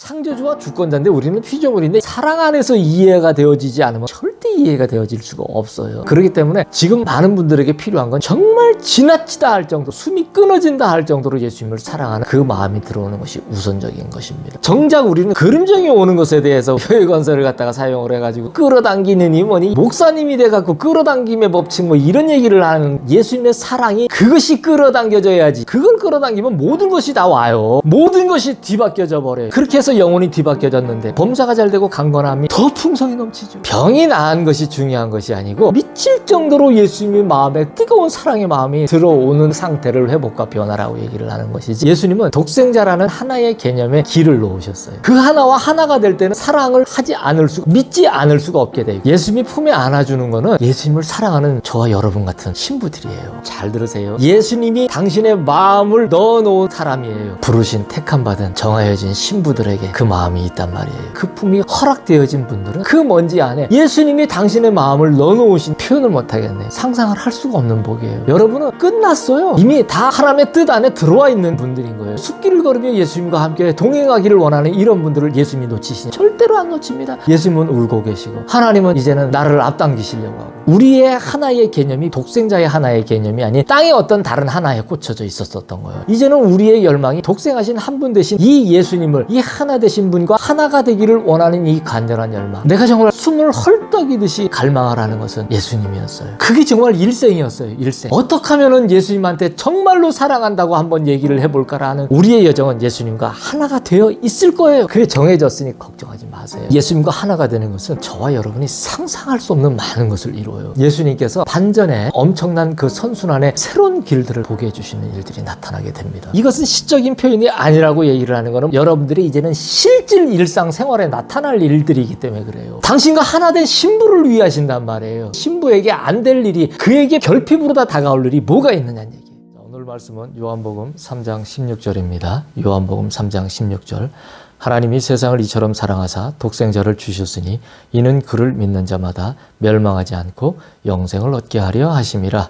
창조주와 주권자인데 우리는 피조물인데 사랑 안에서 이해가 되어지지 않으면 절대 이해가 되어질 수가 없어요. 그렇기 때문에 지금 많은 분들에게 필요한 건 정말 지나치다 할 정도, 숨이 끊어진다 할 정도로 예수님을 사랑하는 그 마음이 들어오는 것이 우선적인 것입니다. 정작 우리는 그림정이 오는 것에 대해서 교회 건설을 갖다가 사용을 해가지고 끌어당기느니 뭐니 목사님이 돼갖고 끌어당김의 법칙 뭐 이런 얘기를 하는 예수님의 사랑이 그것이 끌어당겨져야지. 그걸 끌어당기면 모든 것이 다 와요. 모든 것이 뒤바뀌어져 버려요. 그렇게 해서 영혼이 뒤바뀌어졌는데 범사가 잘 되고 강건함이 더 풍성히 넘치죠. 병이 나은 것이 중요한 것이 아니고 미칠 정도로 예수님의 마음에 뜨거운 사랑의 마음이 들어오는 상태를 회복과 변화라고 얘기를 하는 것이지, 예수님은 독생자라는 하나의 개념에 길을 놓으셨어요. 그 하나와 하나가 될 때는 사랑을 하지 않을 수, 믿지 않을 수가 없게 돼요. 예수님이 품에 안아주는 거는 예수님을 사랑하는 저와 여러분 같은 신부들이에요. 잘 들으세요. 예수님이 당신의 마음을 넣어놓은 사람이에요. 부르신 택함받은 정하여진 신부들에게 그 마음이 있단 말이에요. 그 품이 허락되어진 분들은 그 먼지 안에 예수님이 당신의 마음을 넣어놓으신, 표현을 못하겠네, 상상을 할 수가 없는 복이에요. 여러분은 끝났어요. 이미 다 하나님의 뜻 안에 들어와 있는 분들인 거예요. 숲길을 걸으며 예수님과 함께 동행하기를 원하는 이런 분들을 예수님이 놓치시니 절대로 안 놓칩니다. 예수님은 울고 계시고 하나님은 이제는 나를 앞당기시려고 하고, 우리의 하나의 개념이 독생자의 하나의 개념이 아닌 땅의 어떤 다른 하나에 꽂혀져 있었던 거예요. 이제는 우리의 열망이 독생하신 한 분 대신 이 예수님을, 이 하나 되신 분과 하나가 되기를 원하는 이 간절한 열망, 내가 정말 숨을 헐떡이듯이 갈망을 하는 것은 예수님이었어요. 그게 정말 일생이었어요. 일생. 어떻게 하면은 예수님한테 정말로 사랑한다고 한번 얘기를 해볼까라는 우리의 여정은 예수님과 하나가 되어 있을 거예요. 그게 정해졌으니 걱정하지 마세요. 예수님과 하나가 되는 것은 저와 여러분이 상상할 수 없는 많은 것을 이루어요. 예수님께서 반전에 엄청난 그 선순환의 새로운 길들을 보게 해주시는 일들이 나타나게 됩니다. 이것은 시적인 표현이 아니라고 얘기를 하는 것은 여러분들이 이제는 실질 일상생활에 나타날 일들이기 때문에 그래요. 당신과 하나 된 신부를 위하신단 말이에요. 신부에게 안 될 일이, 그에게 결핍으로 다가올 일이 뭐가 있느냐는 얘기예요. 오늘 말씀은 요한복음 3장 16절입니다. 요한복음 3장 16절. 하나님이 세상을 이처럼 사랑하사 독생자를 주셨으니 이는 그를 믿는 자마다 멸망하지 않고 영생을 얻게 하려 하심이라.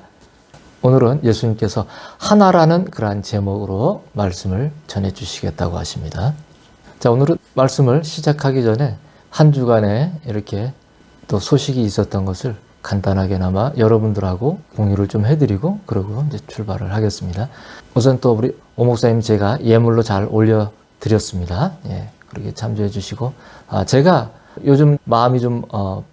오늘은 예수님께서 하나라는 그러한 제목으로 말씀을 전해 주시겠다고 하십니다. 자, 오늘은 말씀을 시작하기 전에 한 주간에 이렇게 또 소식이 있었던 것을 간단하게나마 여러분들하고 공유를 좀 해드리고 그러고 이제 출발을 하겠습니다. 우선 또 우리 오 목사님 제가 예물로 잘 올려드렸습니다. 예, 그렇게 참조해 주시고, 제가 요즘 마음이 좀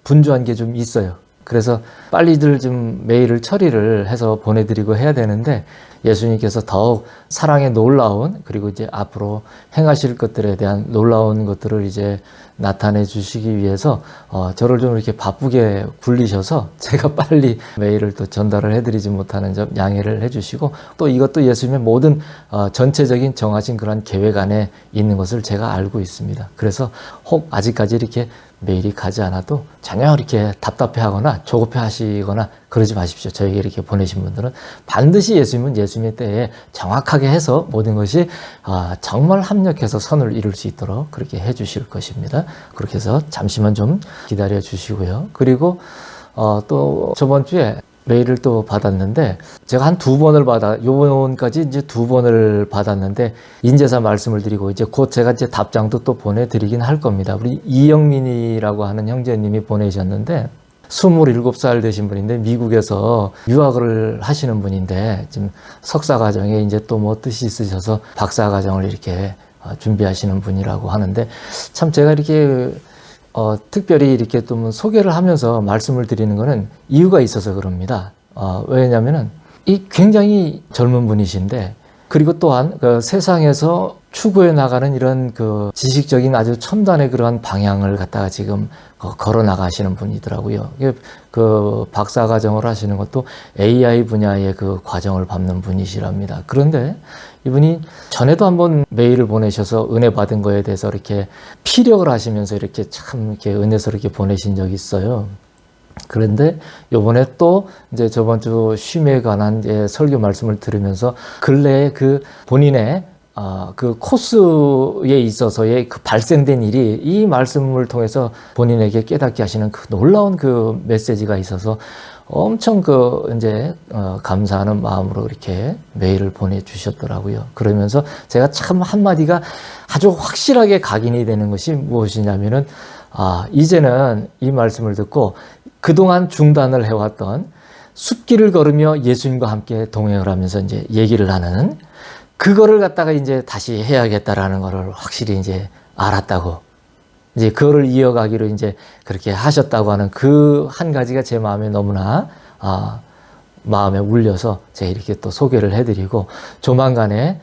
분주한 게 좀 있어요. 그래서 빨리들 좀 메일을 처리를 해서 보내드리고 해야 되는데, 예수님께서 더욱 사랑의 놀라운, 그리고 이제 앞으로 행하실 것들에 대한 놀라운 것들을 이제 나타내 주시기 위해서 저를 좀 이렇게 바쁘게 굴리셔서 제가 빨리 메일을 또 전달을 해드리지 못하는 점 양해를 해주시고, 또 이것도 예수님의 모든 전체적인 정하신 그런 계획 안에 있는 것을 제가 알고 있습니다. 그래서 혹 아직까지 이렇게 메일이 가지 않아도 전혀 이렇게 답답해하거나 조급해하시거나 그러지 마십시오. 저에게 이렇게 보내신 분들은 반드시 예수님은 예수님의 때에 정확하게 해서 모든 것이 정말 합력해서 선을 이룰 수 있도록 그렇게 해주실 것입니다. 그렇게 해서 잠시만 좀 기다려 주시고요. 그리고 또 저번 주에 메일을 또 받았는데, 제가 한 2번을 요번까지 이제 2번을 받았는데, 인제사 말씀을 드리고 이제 곧 제가 이제 답장도 또 보내드리긴 할 겁니다. 우리 이영민이라고 하는 형제님이 보내셨는데, 27살 되신 분인데 미국에서 유학을 하시는 분인데 지금 석사과정에 이제 또 뭐 뜻이 있으셔서 박사과정을 이렇게 준비하시는 분이라고 하는데, 참 제가 이렇게 특별히 이렇게 또 소개를 하면서 말씀을 드리는 거는 이유가 있어서 그럽니다. 왜냐면은 이 굉장히 젊은 분이신데, 그리고 또한 그 세상에서 추구해 나가는 이런 그 지식적인 아주 첨단의 그러한 방향을 갖다가 지금 걸어 나가시는 분이더라고요. 그 박사 과정을 하시는 것도 AI 분야의 그 과정을 밟는 분이시랍니다. 그런데 이분이 전에도 한번 메일을 보내셔서 은혜 받은 거에 대해서 이렇게 피력을 하시면서 이렇게 참 이렇게 은혜스럽게 보내신 적이 있어요. 그런데 요번에 또 이제 저번 주 쉼에 관한 설교 말씀을 들으면서 근래에 그 본인의 그 코스에 있어서의 그 발생된 일이 이 말씀을 통해서 본인에게 깨닫게 하시는 그 놀라운 그 메시지가 있어서 엄청 감사하는 마음으로 이렇게 메일을 보내주셨더라고요. 그러면서 제가 참 한마디가 아주 확실하게 각인이 되는 것이 무엇이냐면은, 이제는 이 말씀을 듣고 그동안 중단을 해왔던 숲길을 걸으며 예수님과 함께 동행을 하면서 이제 얘기를 하는 그거를 갖다가 이제 다시 해야겠다라는 거를 확실히 이제 알았다고, 이제 그거를 이어가기로 이제 그렇게 하셨다고 하는 그 한 가지가 제 마음에 너무나 마음에 울려서 제가 이렇게 또 소개를 해드리고, 조만간에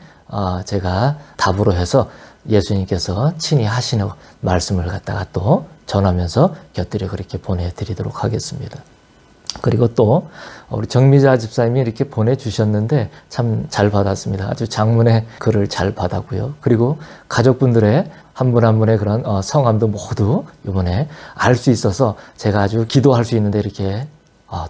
제가 답으로 해서 예수님께서 친히 하시는 말씀을 갖다가 또 전하면서 곁들여 그렇게 보내드리도록 하겠습니다. 그리고 또 우리 정미자 집사님이 이렇게 보내주셨는데 참 잘 받았습니다. 아주 장문의 글을 잘 받았고요. 그리고 가족분들의 한 분 한 분의 그런 성함도 모두 이번에 알 수 있어서 제가 아주 기도할 수 있는데 이렇게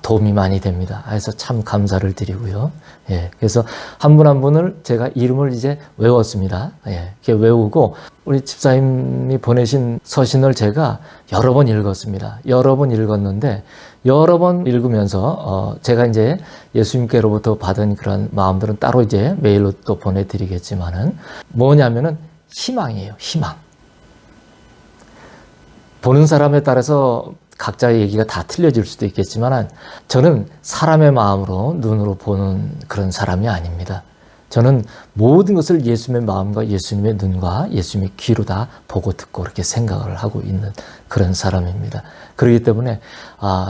도움이 많이 됩니다. 그래서 참 감사를 드리고요. 예, 그래서 한 분 한 분을 제가 이름을 이제 외웠습니다. 예, 이렇게 외우고 우리 집사님이 보내신 서신을 제가 여러 번 읽었습니다. 여러 번 읽었는데 여러 번 읽으면서 제가 이제 예수님께로부터 받은 그런 마음들은 따로 이제 메일로 또 보내드리겠지만은 뭐냐면은 희망이에요. 희망. 보는 사람에 따라서 각자의 얘기가 다 틀려질 수도 있겠지만 저는 사람의 마음으로 눈으로 보는 그런 사람이 아닙니다. 저는 모든 것을 예수님의 마음과 예수님의 눈과 예수님의 귀로 다 보고 듣고 그렇게 생각을 하고 있는 그런 사람입니다. 그렇기 때문에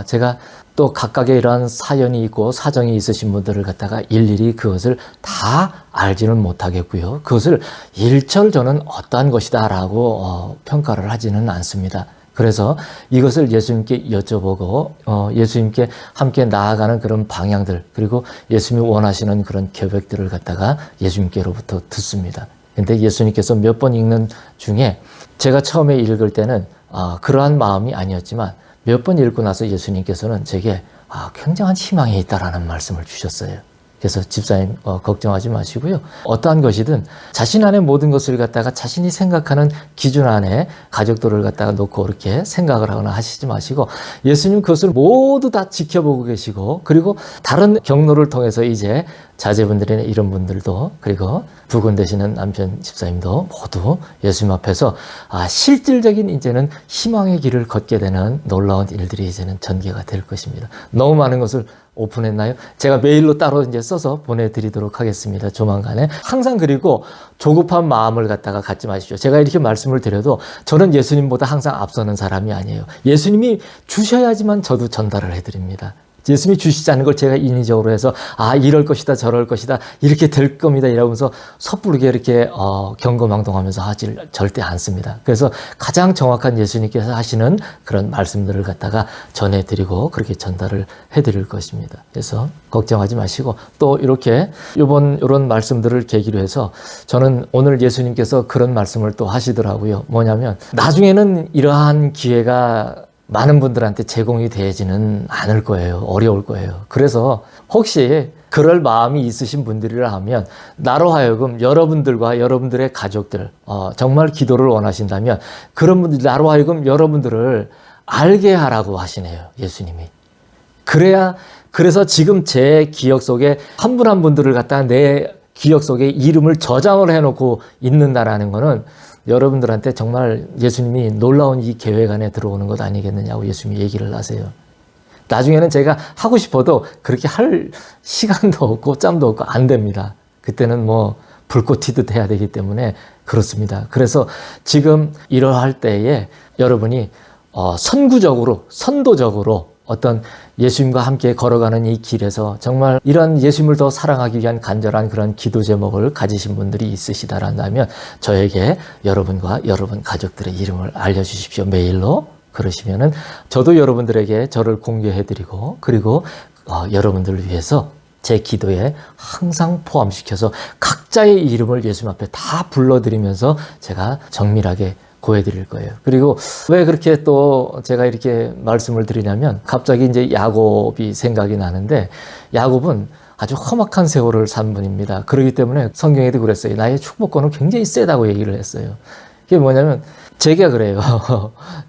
제가 또 각각의 이러한 사연이 있고 사정이 있으신 분들을 갖다가 일일이 그것을 다 알지는 못하겠고요. 그것을 일철 저는 어떠한 것이다 라고 평가를 하지는 않습니다. 그래서 이것을 예수님께 여쭤보고 예수님께 함께 나아가는 그런 방향들, 그리고 예수님이 원하시는 그런 계획들을 갖다가 예수님께로부터 듣습니다. 근데 예수님께서 몇 번 읽는 중에 제가 처음에 읽을 때는 그러한 마음이 아니었지만 몇 번 읽고 나서 예수님께서는 제게 굉장한 희망이 있다라는 말씀을 주셨어요. 그래서 집사님 걱정하지 마시고요. 어떠한 것이든 자신 안에 모든 것을 갖다가 자신이 생각하는 기준 안에 가족들을 갖다가 놓고 그렇게 생각을 하거나 하시지 마시고 예수님 그것을 모두 다 지켜보고 계시고, 그리고 다른 경로를 통해서 이제 자제분들이나 이런 분들도, 그리고 부군 되시는 남편 집사님도 모두 예수님 앞에서 실질적인 이제는 희망의 길을 걷게 되는 놀라운 일들이 이제는 전개가 될 것입니다. 너무 많은 것을 오픈했나요? 제가 메일로 따로 이제 써서 보내드리도록 하겠습니다. 조만간에. 항상 그리고 조급한 마음을 갖다가 갖지 마십시오. 제가 이렇게 말씀을 드려도 저는 예수님보다 항상 앞서는 사람이 아니에요. 예수님이 주셔야지만 저도 전달을 해드립니다. 예수님이 주시지 않은 걸 제가 인위적으로 해서 이럴 것이다 저럴 것이다 이렇게 될 겁니다 이러면서 섣부르게 이렇게 경거망동하면서 하지 절대 않습니다. 그래서 가장 정확한 예수님께서 하시는 그런 말씀들을 갖다가 전해드리고 그렇게 전달을 해드릴 것입니다. 그래서 걱정하지 마시고, 또 이렇게 이런 말씀들을 계기로 해서 저는 오늘 예수님께서 그런 말씀을 또 하시더라고요. 뭐냐면 나중에는 이러한 기회가 많은 분들한테 제공이 되지는 않을 거예요. 어려울 거예요. 그래서 혹시 그럴 마음이 있으신 분들이라 하면 나로 하여금 여러분들과 여러분들의 가족들 정말 기도를 원하신다면 그런 분들 나로 하여금 여러분들을 알게 하라고 하시네요. 예수님이. 그래서 지금 제 기억 속에 한 분 한 분들을 갖다가 내 기억 속에 이름을 저장을 해놓고 있는다라는 거는 여러분들한테 정말 예수님이 놀라운 이 계획 안에 들어오는 것 아니겠느냐고 예수님이 얘기를 하세요. 나중에는 제가 하고 싶어도 그렇게 할 시간도 없고 짬도 없고 안 됩니다. 그때는 불꽃 튀듯 해야 되기 때문에 그렇습니다. 그래서 지금 이러할 때에 여러분이 선도적으로 어떤 예수님과 함께 걸어가는 이 길에서 정말 이런 예수님을 더 사랑하기 위한 간절한 그런 기도 제목을 가지신 분들이 있으시다라면 저에게 여러분과 여러분 가족들의 이름을 알려주십시오. 메일로. 그러시면은 저도 여러분들에게 저를 공개해드리고, 그리고 여러분들을 위해서 제 기도에 항상 포함시켜서 각자의 이름을 예수님 앞에 다 불러드리면서 제가 정밀하게 고해드릴 거예요. 그리고 왜 그렇게 또 제가 이렇게 말씀을 드리냐면 갑자기 이제 야곱이 생각이 나는데, 야곱은 아주 험악한 세월을 산 분입니다. 그렇기 때문에 성경에도 그랬어요. 나의 축복권은 굉장히 세다고 얘기를 했어요. 그게 뭐냐면 제가 그래요.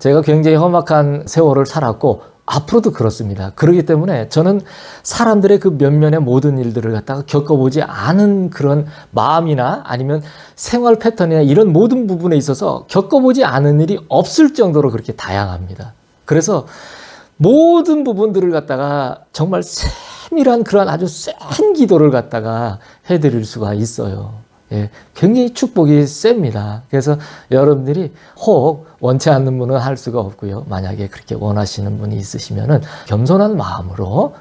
제가 굉장히 험악한 세월을 살았고 앞으로도 그렇습니다. 그렇기 때문에 저는 사람들의 그 면면의 모든 일들을 갖다가 겪어보지 않은 그런 마음이나 아니면 생활 패턴이나 이런 모든 부분에 있어서 겪어보지 않은 일이 없을 정도로 그렇게 다양합니다. 그래서 모든 부분들을 갖다가 정말 세밀한 그런 아주 센 기도를 갖다가 해드릴 수가 있어요. 예, 굉장히 축복이 셉니다. 그래서 여러분들이 혹 원치 않는 분은 할 수가 없고요. 만약에 그렇게 원하시는 분이 있으시면은 겸손한 마음으로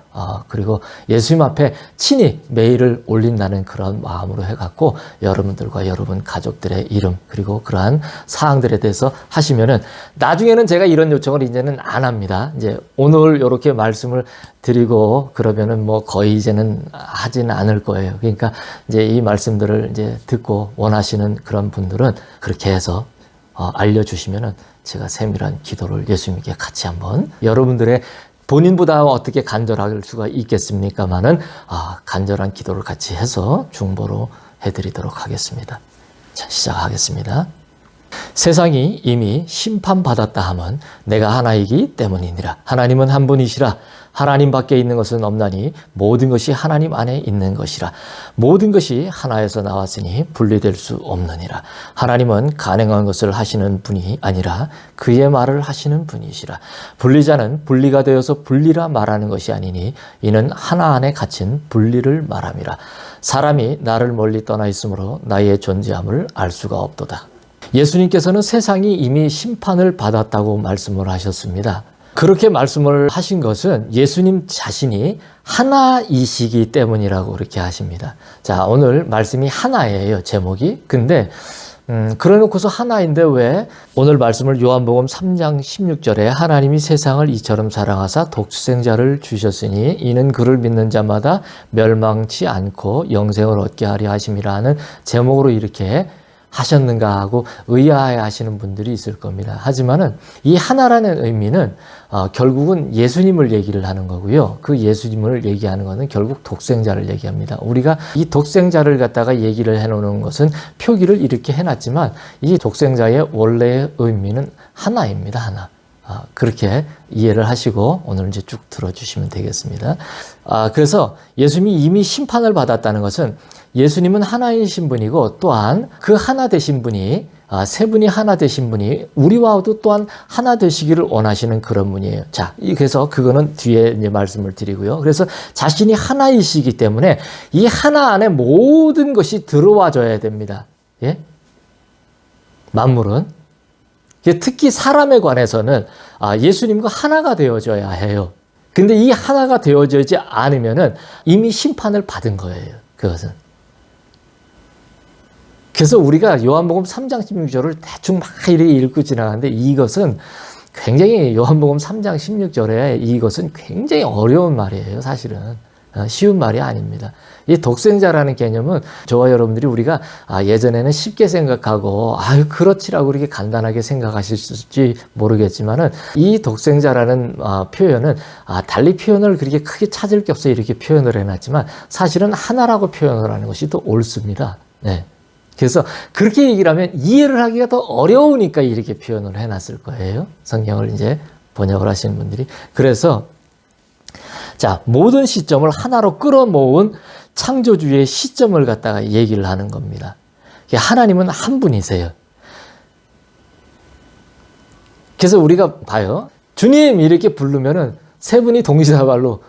그리고 예수님 앞에 친히 메일을 올린다는 그런 마음으로 해갖고 여러분들과 여러분 가족들의 이름 그리고 그러한 사항들에 대해서 하시면은 나중에는 제가 이런 요청을 이제는 안 합니다. 이제 오늘 이렇게 말씀을 드리고 그러면은 뭐 거의 이제는 하지는 않을 거예요. 그러니까 이제 이 말씀들을 이제 듣고 원하시는 그런 분들은 그렇게 해서 알려주시면은 제가 세밀한 기도를 예수님께 같이 한번 여러분들의 본인보다 어떻게 간절할 수가 있겠습니까마는 간절한 기도를 같이 해서 중보로 해드리도록 하겠습니다. 자, 시작하겠습니다. 세상이 이미 심판받았다 함은 내가 하나이기 때문이니라. 하나님은 한 분이시라. 하나님 밖에 있는 것은 없나니 모든 것이 하나님 안에 있는 것이라. 모든 것이 하나에서 나왔으니 분리될 수 없느니라. 하나님은 가능한 것을 하시는 분이 아니라 그의 말을 하시는 분이시라. 분리자는 분리가 되어서 분리라 말하는 것이 아니니 이는 하나 안에 갇힌 분리를 말함이라. 사람이 나를 멀리 떠나 있으므로 나의 존재함을 알 수가 없도다. 예수님께서는 세상이 이미 심판을 받았다고 말씀을 하셨습니다. 그렇게 말씀을 하신 것은 예수님 자신이 하나이시기 때문이라고 그렇게 하십니다. 자, 오늘 말씀이 하나예요, 제목이. 근데 그래 놓고서 하나인데 왜 오늘 말씀을 요한복음 3장 16절에 하나님이 세상을 이처럼 사랑하사 독생자를 주셨으니 이는 그를 믿는 자마다 멸망치 않고 영생을 얻게 하려 하심이라는 제목으로 이렇게 하셨는가 하고 의아해 하시는 분들이 있을 겁니다. 하지만은 이 하나라는 의미는 결국은 예수님을 얘기를 하는 거고요. 그 예수님을 얘기하는 것은 결국 독생자를 얘기합니다. 우리가 이 독생자를 갖다가 얘기를 해놓는 것은 표기를 이렇게 해놨지만 이 독생자의 원래의 의미는 하나입니다. 하나. 그렇게 이해를 하시고 오늘 이제 쭉 들어주시면 되겠습니다. 그래서 예수님이 이미 심판을 받았다는 것은 예수님은 하나이신 분이고 또한 그 하나 되신 분이 세 분이 하나 되신 분이 우리와도 또한 하나 되시기를 원하시는 그런 분이에요. 자, 그래서 그거는 뒤에 이제 말씀을 드리고요. 그래서 자신이 하나이시기 때문에 이 하나 안에 모든 것이 들어와줘야 됩니다. 예? 만물은. 특히 사람에 관해서는 예수님과 하나가 되어져야 해요. 근데 이 하나가 되어지지 않으면은 이미 심판을 받은 거예요. 그것은. 그래서 우리가 요한복음 3장 16절을 대충 막 이렇게 읽고 지나가는데 이것은 굉장히 요한복음 3장 16절에 이것은 굉장히 어려운 말이에요. 사실은. 쉬운 말이 아닙니다. 이 독생자라는 개념은 저와 여러분들이 우리가 예전에는 쉽게 생각하고 그렇지라고 그렇게 간단하게 생각하실지 모르겠지만은 이 독생자라는 표현은 달리 표현을 그렇게 크게 찾을 게 없어 이렇게 표현을 해놨지만 사실은 하나라고 표현을 하는 것이 더 옳습니다. 네. 그래서 그렇게 얘기를 하면 이해를 하기가 더 어려우니까 이렇게 표현을 해놨을 거예요. 성경을 이제 번역을 하시는 분들이. 그래서 자, 모든 시점을 하나로 끌어모은 창조주의 시점을 갖다가 얘기를 하는 겁니다. 하나님은 한 분이세요. 그래서 우리가 봐요. 주님 이렇게 부르면은 세 분이 동시다발로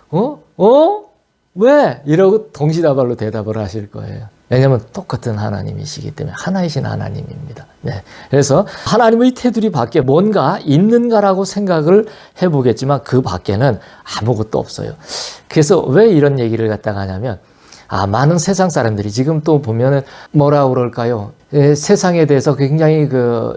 왜? 이러고 동시다발로 대답을 하실 거예요. 왜냐하면 똑같은 하나님이시기 때문에 하나이신 하나님입니다. 네. 그래서 하나님의 테두리 밖에 뭔가 있는가라고 생각을 해보겠지만 그 밖에는 아무것도 없어요. 그래서 왜 이런 얘기를 갖다가 하냐면 많은 세상 사람들이 지금 또 보면은 뭐라 그럴까요? 세상에 대해서 굉장히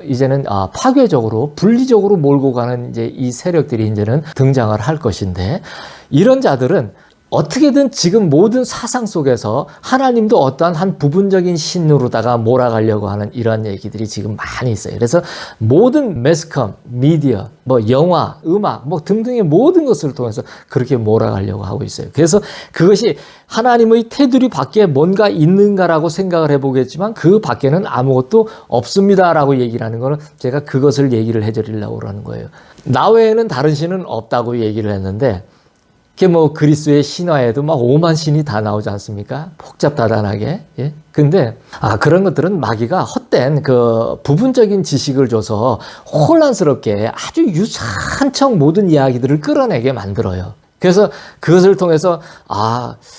이제는 파괴적으로 분리적으로 몰고 가는 이제 이 세력들이 이제는 등장을 할 것인데 이런 자들은 어떻게든 지금 모든 사상 속에서 하나님도 어떠한 한 부분적인 신으로다가 몰아가려고 하는 이런 얘기들이 지금 많이 있어요. 그래서 모든 매스컴, 미디어, 뭐 영화, 음악, 뭐 등등의 모든 것을 통해서 그렇게 몰아가려고 하고 있어요. 그래서 그것이 하나님의 테두리 밖에 뭔가 있는가라고 생각을 해보겠지만 그 밖에는 아무것도 없습니다라고 얘기를 하는 거는 제가 그것을 얘기를 해드리려고 그러는 거예요. 나 외에는 다른 신은 없다고 얘기를 했는데 그게 뭐 그리스의 신화에도 막 5만 신이 다 나오지 않습니까? 복잡다단하게. 예. 근데 그런 것들은 마귀가 헛된 그 부분적인 지식을 줘서 혼란스럽게 아주 유사한 척 모든 이야기들을 끌어내게 만들어요. 그래서 그것을 통해서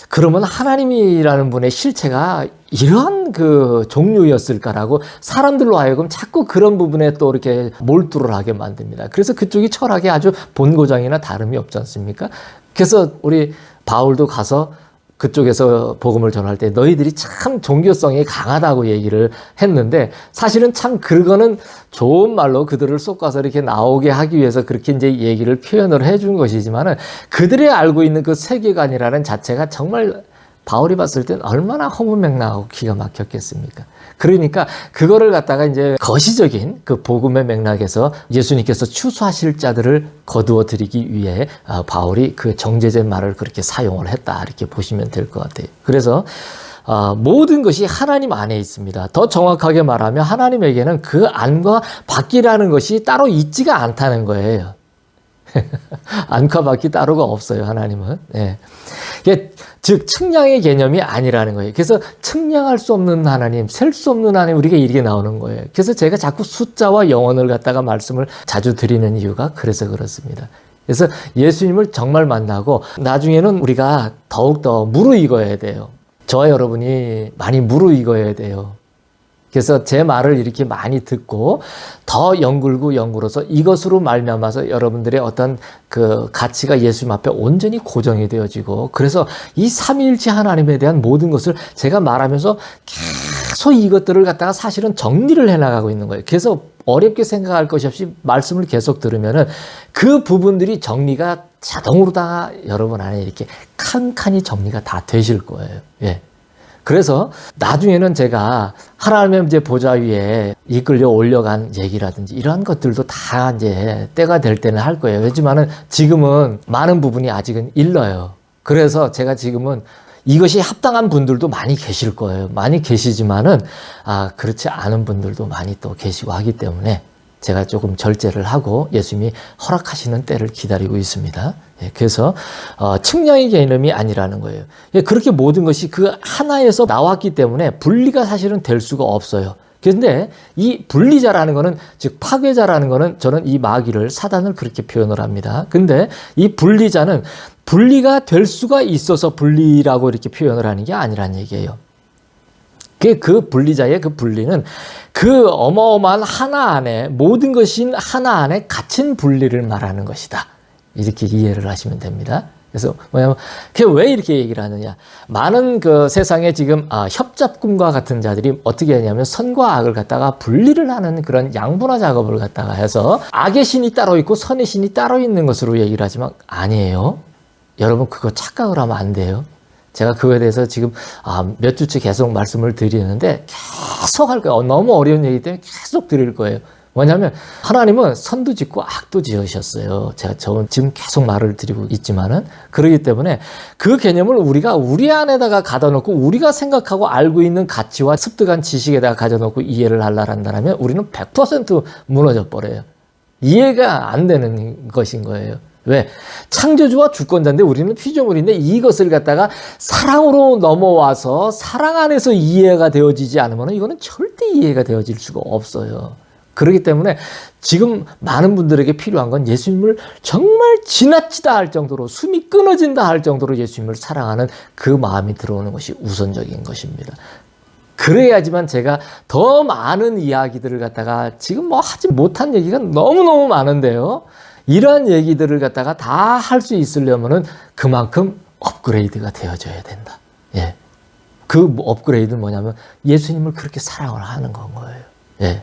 그러면 하나님이라는 분의 실체가 이런 그 종류였을까라고 사람들로 하여금 자꾸 그런 부분에 또 이렇게 몰두를 하게 만듭니다. 그래서 그쪽이 철학의 아주 본고장이나 다름이 없지 않습니까? 그래서 우리 바울도 가서 그쪽에서 복음을 전할 때 너희들이 참 종교성이 강하다고 얘기를 했는데 사실은 참 그거는 좋은 말로 그들을 쏟아서 이렇게 나오게 하기 위해서 그렇게 이제 얘기를 표현을 해준 것이지만은 그들이 알고 있는 그 세계관이라는 자체가 정말 바울이 봤을 땐 얼마나 허무맹랑하고 기가 막혔겠습니까? 그러니까 그거를 갖다가 이제 거시적인 그 복음의 맥락에서 예수님께서 추수하실 자들을 거두어 드리기 위해 바울이 그 정제된 말을 그렇게 사용을 했다 이렇게 보시면 될 것 같아요. 그래서 모든 것이 하나님 안에 있습니다. 더 정확하게 말하면 하나님에게는 그 안과 밖이라는 것이 따로 있지가 않다는 거예요. 안과 밖이 따로가 없어요, 하나님은. 네. 즉 측량의 개념이 아니라는 거예요. 그래서 측량할 수 없는 하나님, 셀 수 없는 하나님, 우리가 이렇게 나오는 거예요. 그래서 제가 자꾸 숫자와 영혼을 갖다가 말씀을 자주 드리는 이유가 그래서 그렇습니다. 그래서 예수님을 정말 만나고 나중에는 우리가 더욱더 무르익어야 돼요. 저와 여러분이 많이 무르익어야 돼요. 그래서 제 말을 이렇게 많이 듣고 더 연굴고 연굴어서 이것으로 말미암아서 여러분들의 어떤 그 가치가 예수님 앞에 온전히 고정이 되어지고 그래서 이 삼위일체 하나님에 대한 모든 것을 제가 말하면서 계속 이것들을 갖다가 사실은 정리를 해나가고 있는 거예요. 그래서 어렵게 생각할 것이 없이 말씀을 계속 들으면은 그 부분들이 정리가 자동으로 다 여러분 안에 이렇게 칸칸이 정리가 다 되실 거예요. 예. 그래서 나중에는 제가 하나님의 이제 보좌 위에 이끌려 올려간 얘기라든지 이러한 것들도 다 이제 때가 될 때는 할 거예요. 하지만은 지금은 많은 부분이 아직은 일러요. 그래서 제가 지금은 이것이 합당한 분들도 많이 계실 거예요. 많이 계시지만은 그렇지 않은 분들도 많이 또 계시고 하기 때문에 제가 조금 절제를 하고 예수님이 허락하시는 때를 기다리고 있습니다. 그래서 측량의 개념이 아니라는 거예요. 그렇게 모든 것이 그 하나에서 나왔기 때문에 분리가 사실은 될 수가 없어요. 그런데 이 분리자라는 거는 즉 파괴자라는 거는 저는 이 마귀를 사단을 그렇게 표현을 합니다. 근데 이 분리자는 분리가 될 수가 있어서 분리라고 이렇게 표현을 하는 게 아니란 얘기예요. 그 분리자의 그 분리는 그 어마어마한 하나 안에 모든 것이 하나 안에 갇힌 분리를 말하는 것이다. 이렇게 이해를 하시면 됩니다. 그래서 뭐냐면 그게 왜 이렇게 얘기를 하느냐? 많은 그 세상에 지금 협잡군과 같은 자들이 어떻게 하냐면 선과 악을 갖다가 분리를 하는 그런 양분화 작업을 갖다가 해서 악의 신이 따로 있고 선의 신이 따로 있는 것으로 얘기를 하지만 아니에요. 여러분 그거 착각을 하면 안 돼요. 제가 그거에 대해서 지금 몇 주째 계속 말씀을 드리는데 계속 할 거예요. 너무 어려운 얘기 때문에 계속 드릴 거예요. 뭐냐면 하나님은 선도 짓고 악도 지으셨어요. 제가 지금 계속 말을 드리고 있지만은 그러기 때문에 그 개념을 우리가 우리 안에다가 가둬 놓고 우리가 생각하고 알고 있는 가치와 습득한 지식에다가 가져 놓고 이해를 하려고 한다면 우리는 100% 무너져 버려요. 이해가 안 되는 것인 거예요. 왜? 창조주와 주권자인데 우리는 피조물인데 이것을 갖다가 사랑으로 넘어와서 사랑 안에서 이해가 되어지지 않으면 이거는 절대 이해가 되어질 수가 없어요. 그렇기 때문에 지금 많은 분들에게 필요한 건 예수님을 정말 지나치다 할 정도로 숨이 끊어진다 할 정도로 예수님을 사랑하는 그 마음이 들어오는 것이 우선적인 것입니다. 그래야지만 제가 더 많은 이야기들을 갖다가 지금 뭐 하지 못한 얘기가 너무너무 많은데요. 이러한 얘기들을 갖다가 다 할 수 있으려면은 그만큼 업그레이드가 되어져야 된다. 예. 그 업그레이드는 뭐냐면 예수님을 그렇게 사랑을 하는 건 거예요. 예.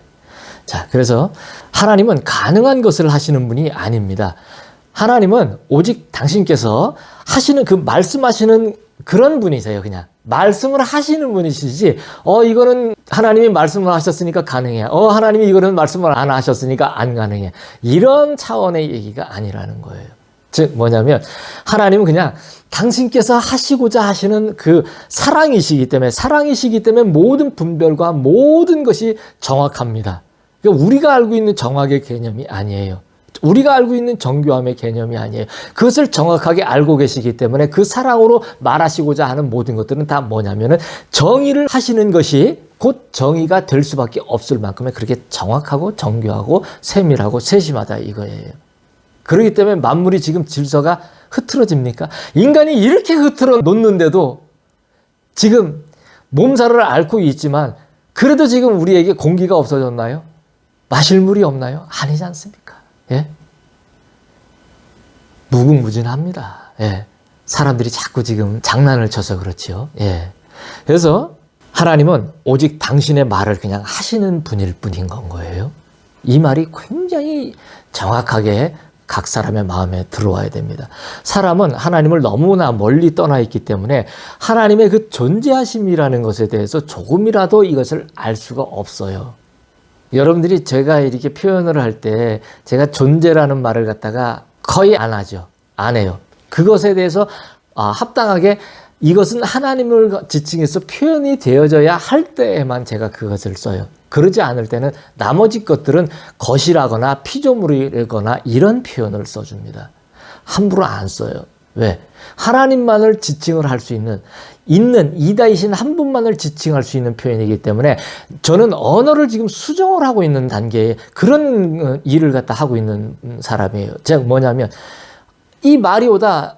자, 그래서 하나님은 가능한 것을 하시는 분이 아닙니다. 하나님은 오직 당신께서 하시는 그 말씀하시는 그런 분이세요. 그냥 말씀을 하시는 분이시지 이거는 하나님이 말씀을 하셨으니까 가능해. 하나님이 이거는 말씀을 안 하셨으니까 안 가능해. 이런 차원의 얘기가 아니라는 거예요. 즉 뭐냐면 하나님은 그냥 당신께서 하시고자 하시는 그 사랑이시기 때문에 모든 분별과 모든 것이 정확합니다. 그러니까 우리가 알고 있는 정확의 개념이 아니에요. 우리가 알고 있는 정교함의 개념이 아니에요. 그것을 정확하게 알고 계시기 때문에 그 사랑으로 말하시고자 하는 모든 것들은 다 뭐냐면은 정의를 하시는 것이 곧 정의가 될 수밖에 없을 만큼의 그렇게 정확하고 정교하고 세밀하고 세심하다 이거예요. 그렇기 때문에 만물이 지금 질서가 흐트러집니까? 인간이 이렇게 흐트러 놓는데도 지금 몸살을 앓고 있지만 그래도 지금 우리에게 공기가 없어졌나요? 마실 물이 없나요? 아니지 않습니까? 예? 무궁무진합니다. 예. 사람들이 자꾸 지금 장난을 쳐서 그렇지요. 예. 그래서 하나님은 오직 당신의 말을 그냥 하시는 분일 뿐인 건 거예요. 이 말이 굉장히 정확하게 각 사람의 마음에 들어와야 됩니다. 사람은 하나님을 너무나 멀리 떠나 있기 때문에 하나님의 그 존재하심이라는 것에 대해서 조금이라도 이것을 알 수가 없어요. 여러분들이 제가 이렇게 표현을 할 때 제가 존재라는 말을 갖다가 거의 안 하죠. 안 해요. 그것에 대해서 합당하게 이것은 하나님을 지칭해서 표현이 되어져야 할 때에만 제가 그것을 써요. 그러지 않을 때는 나머지 것들은 것이라거나 피조물이거나 이런 표현을 써줍니다. 함부로 안 써요. 왜? 하나님만을 지칭을 할 수 있는 이다이신 한 분만을 지칭할 수 있는 표현이기 때문에 저는 언어를 지금 수정을 하고 있는 단계에 그런 일을 갖다 하고 있는 사람이에요. 제가 뭐냐면 이 말이 오다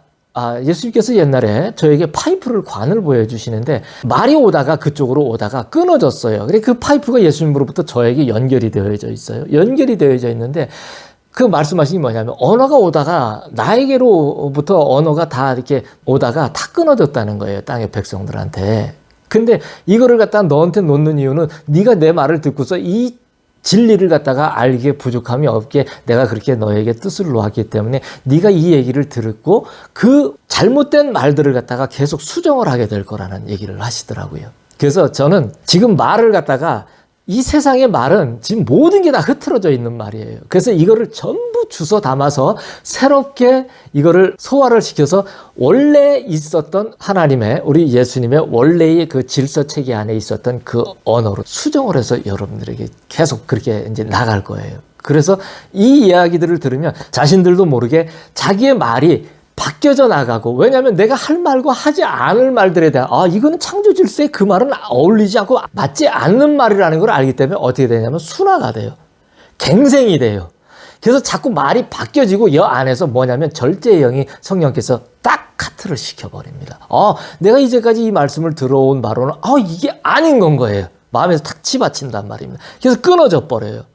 예수님께서 옛날에 저에게 파이프를 관을 보여주시는데 말이 오다가 그쪽으로 오다가 끊어졌어요. 그래 그 파이프가 예수님으로부터 저에게 연결이 되어져 있어요. 연결이 되어져 있는데 그 말씀하신 게 뭐냐면 언어가 오다가 나에게로부터 언어가 다 이렇게 오다가 다 끊어졌다는 거예요. 땅의 백성들한테. 근데 이거를 갖다 너한테 놓는 이유는 네가 내 말을 듣고서 이 진리를 갖다가 알기에 부족함이 없게 내가 그렇게 너에게 뜻을 놓았기 때문에 네가 이 얘기를 들었고 그 잘못된 말들을 갖다가 계속 수정을 하게 될 거라는 얘기를 하시더라고요. 그래서 저는 지금 말을 갖다가 이 세상의 말은 지금 모든 게 다 흐트러져 있는 말이에요. 그래서 이거를 전부 주워 담아서 새롭게 이거를 소화를 시켜서 원래 있었던 하나님의 우리 예수님의 원래의 그 질서 체계 안에 있었던 그 언어로 수정을 해서 여러분들에게 계속 그렇게 이제 나갈 거예요. 그래서 이 이야기들을 들으면 자신들도 모르게 자기의 말이 바뀌어져 나가고 왜냐하면 내가 할 말과 하지 않을 말들에 대한 이거는 창조 질서에 그 말은 어울리지 않고 맞지 않는 말이라는 걸 알기 때문에 어떻게 되냐면 순화가 돼요. 갱생이 돼요. 그래서 자꾸 말이 바뀌어지고 여 안에서 뭐냐면 절제의 영이 성령께서 딱 카트를 시켜버립니다. 내가 이제까지 이 말씀을 들어온 바로는 이게 아닌 건 거예요. 마음에서 탁 치받친단 말입니다. 그래서 끊어져 버려요.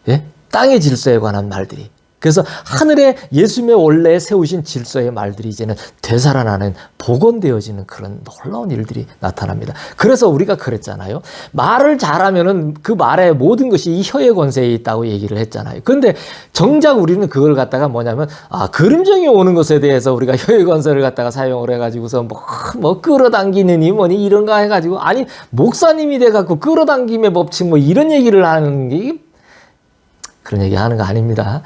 예? 땅의 질서에 관한 말들이. 그래서 하늘에 예수님의 원래 세우신 질서의 말들이 이제는 되살아나는 복원되어지는 그런 놀라운 일들이 나타납니다. 그래서 우리가 그랬잖아요. 말을 잘하면은 그 말의 모든 것이 이 혀의 권세에 있다고 얘기를 했잖아요. 그런데 정작 우리는 그걸 갖다가 뭐냐면 그림정이 오는 것에 대해서 우리가 혀의 권세를 갖다가 사용을 해가지고서 뭐 끌어당기느니 뭐니 이런 거 해가지고 아니 목사님이 돼갖고 끌어당김의 법칙 뭐 이런 얘기를 하는 게 그런 얘기 하는 거 아닙니다.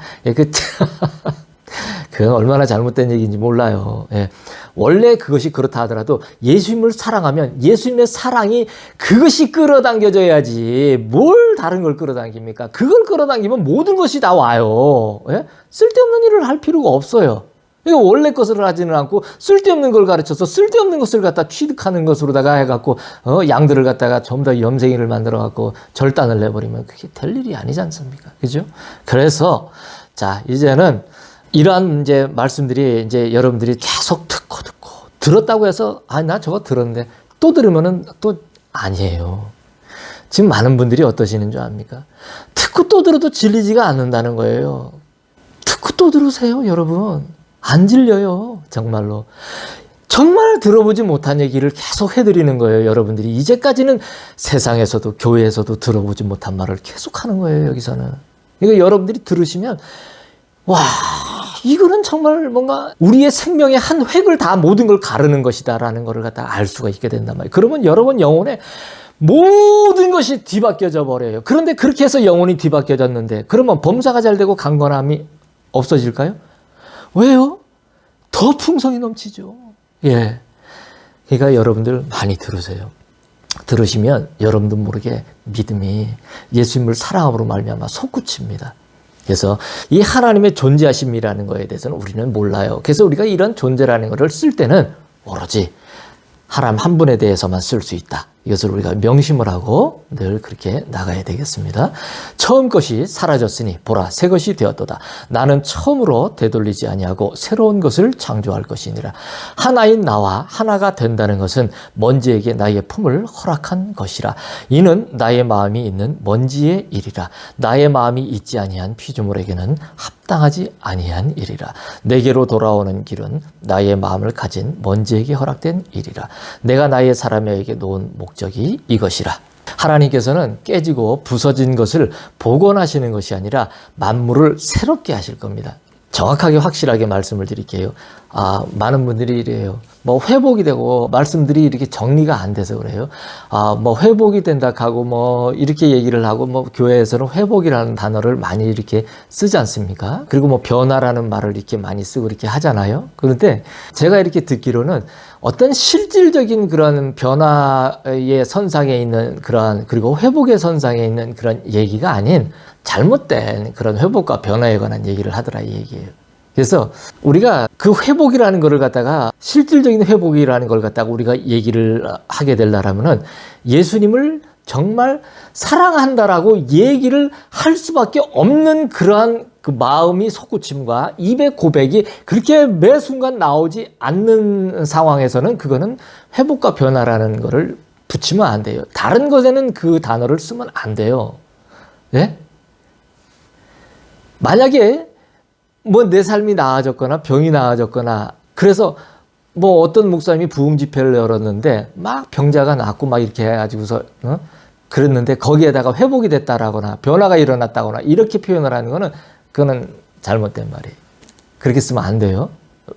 그건 얼마나 잘못된 얘기인지 몰라요. 예. 원래 그것이 그렇다 하더라도 예수님을 사랑하면 예수님의 사랑이 그것이 끌어당겨져야지 뭘 다른 걸 끌어당깁니까? 그걸 끌어당기면 모든 것이 다 와요. 예? 쓸데없는 일을 할 필요가 없어요. 그러니까 원래 것을 하지는 않고 쓸데없는 걸 가르쳐서 쓸데없는 것을 갖다 취득하는 것으로다가 해갖고 양들을 갖다가 전부 다 염생이를 만들어갖고 절단을 내버리면 그게 될 일이 아니지 않습니까? 그죠? 그래서 자 이제는 이러한 이제 말씀들이 이제 여러분들이 계속 듣고 들었다고 해서 나 저거 들었는데 또 들으면은 또 아니에요. 지금 많은 분들이 어떠시는 줄 압니까? 듣고 또 들어도 질리지가 않는다는 거예요. 듣고 또 들으세요, 여러분. 안 질려요. 정말로. 정말 들어보지 못한 얘기를 계속 해드리는 거예요. 여러분들이 이제까지는 세상에서도 교회에서도 들어보지 못한 말을 계속 하는 거예요. 여기서는. 그러니까 여러분들이 들으시면 와 이거는 정말 뭔가 우리의 생명의 한 획을 다 모든 걸 가르는 것이다라는 것을 갖다 알 수가 있게 된단 말이에요. 그러면 여러분 영혼에 모든 것이 뒤바뀌어져 버려요. 그런데 그렇게 해서 영혼이 뒤바뀌어졌는데 그러면 범사가 잘 되고 강건함이 없어질까요? 왜요? 더 풍성이 넘치죠. 예. 그러니까 여러분들 많이 들으세요. 들으시면 여러분도 모르게 믿음이 예수님을 사랑함으로 말미암아 솟구칩니다. 그래서 이 하나님의 존재하심이라는 거에 대해서는 우리는 몰라요. 그래서 우리가 이런 존재라는 것을 쓸 때는 오로지 하나님 한 분에 대해서만 쓸 수 있다. 이것을 우리가 명심을 하고 늘 그렇게 나가야 되겠습니다. 처음 것이 사라졌으니 보라 새 것이 되었도다. 나는 처음으로 되돌리지 아니하고 새로운 것을 창조할 것이니라. 하나인 나와 하나가 된다는 것은 먼지에게 나의 품을 허락한 것이라. 이는 나의 마음이 있는 먼지의 일이라. 나의 마음이 있지 아니한 피조물에게는 합당하지 아니한 일이라. 내게로 돌아오는 길은 나의 마음을 가진 먼지에게 허락된 일이라. 내가 나의 사람에게 놓은 목적이 이것이라. 하나님께서는 깨지고 부서진 것을 복원하시는 것이 아니라 만물을 새롭게 하실 겁니다. 정확하게 확실하게 말씀을 드릴게요. 많은 분들이 이래요. 뭐 회복이 되고 말씀들이 이렇게 정리가 안 돼서 그래요. 뭐 회복이 된다 하고 뭐 이렇게 얘기를 하고 뭐 교회에서는 회복이라는 단어를 많이 이렇게 쓰지 않습니까? 그리고 뭐 변화라는 말을 이렇게 많이 쓰고 이렇게 하잖아요. 그런데 제가 이렇게 듣기로는 어떤 실질적인 그런 변화의 선상에 있는 그러한 그리고 회복의 선상에 있는 그런 얘기가 아닌 잘못된 그런 회복과 변화에 관한 얘기를 하더라 이 얘기예요. 그래서 우리가 그 회복이라는 것을 갖다가 실질적인 회복이라는 걸 갖다가 우리가 얘기를 하게 되려면은 예수님을 정말 사랑한다라고 얘기를 할 수밖에 없는 그러한 그 마음이 솟구침과 입의 고백이 그렇게 매 순간 나오지 않는 상황에서는 그거는 회복과 변화라는 거를 붙이면 안 돼요. 다른 것에는 그 단어를 쓰면 안 돼요. 예? 만약에 뭐 내 삶이 나아졌거나 병이 나아졌거나 그래서 뭐 어떤 목사님이 부흥 집회를 열었는데 막 병자가 낫고 막 이렇게 해가지고서 그랬는데 거기에다가 회복이 됐다라거나 변화가 일어났다거나 이렇게 표현을 하는 거는 그거는 잘못된 말이에요. 그렇게 쓰면 안 돼요.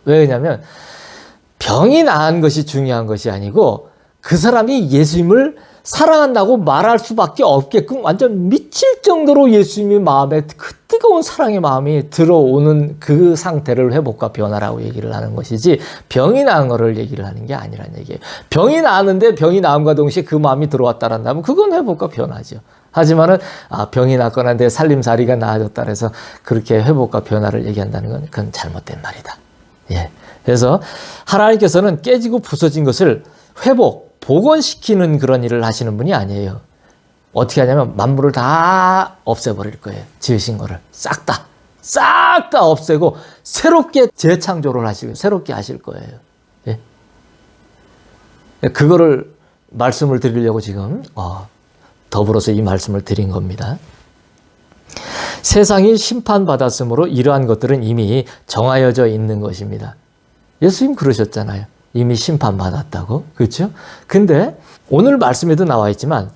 왜냐하면 병이 나은 것이 중요한 것이 아니고 그 사람이 예수님을 사랑한다고 말할 수밖에 없게끔 완전 미칠 정도로 예수님의 마음에 그 뜨거운 사랑의 마음이 들어오는 그 상태를 회복과 변화라고 얘기를 하는 것이지 병이 나은 거를 얘기를 하는 게 아니란 얘기예요. 병이 나았는데 병이 나음과 동시에 그 마음이 들어왔다란다면 그건 회복과 변화죠. 하지만은 병이 났거나 내 살림살이가 나아졌다 해서 그렇게 회복과 변화를 얘기한다는 건 그건 잘못된 말이다. 예. 그래서 하나님께서는 깨지고 부서진 것을 회복, 복원시키는 그런 일을 하시는 분이 아니에요. 어떻게 하냐면 만물을 다 없애버릴 거예요. 지으신 거를 싹 다 없애고 새롭게 재창조를 하시고 새롭게 하실 거예요. 예? 그거를 말씀을 드리려고 지금 더불어서 이 말씀을 드린 겁니다. 세상이 심판받았으므로 이러한 것들은 이미 정하여져 있는 것입니다. 예수님 그러셨잖아요. 이미 심판받았다고. 그렇죠? 근데 오늘 말씀에도 나와 있지만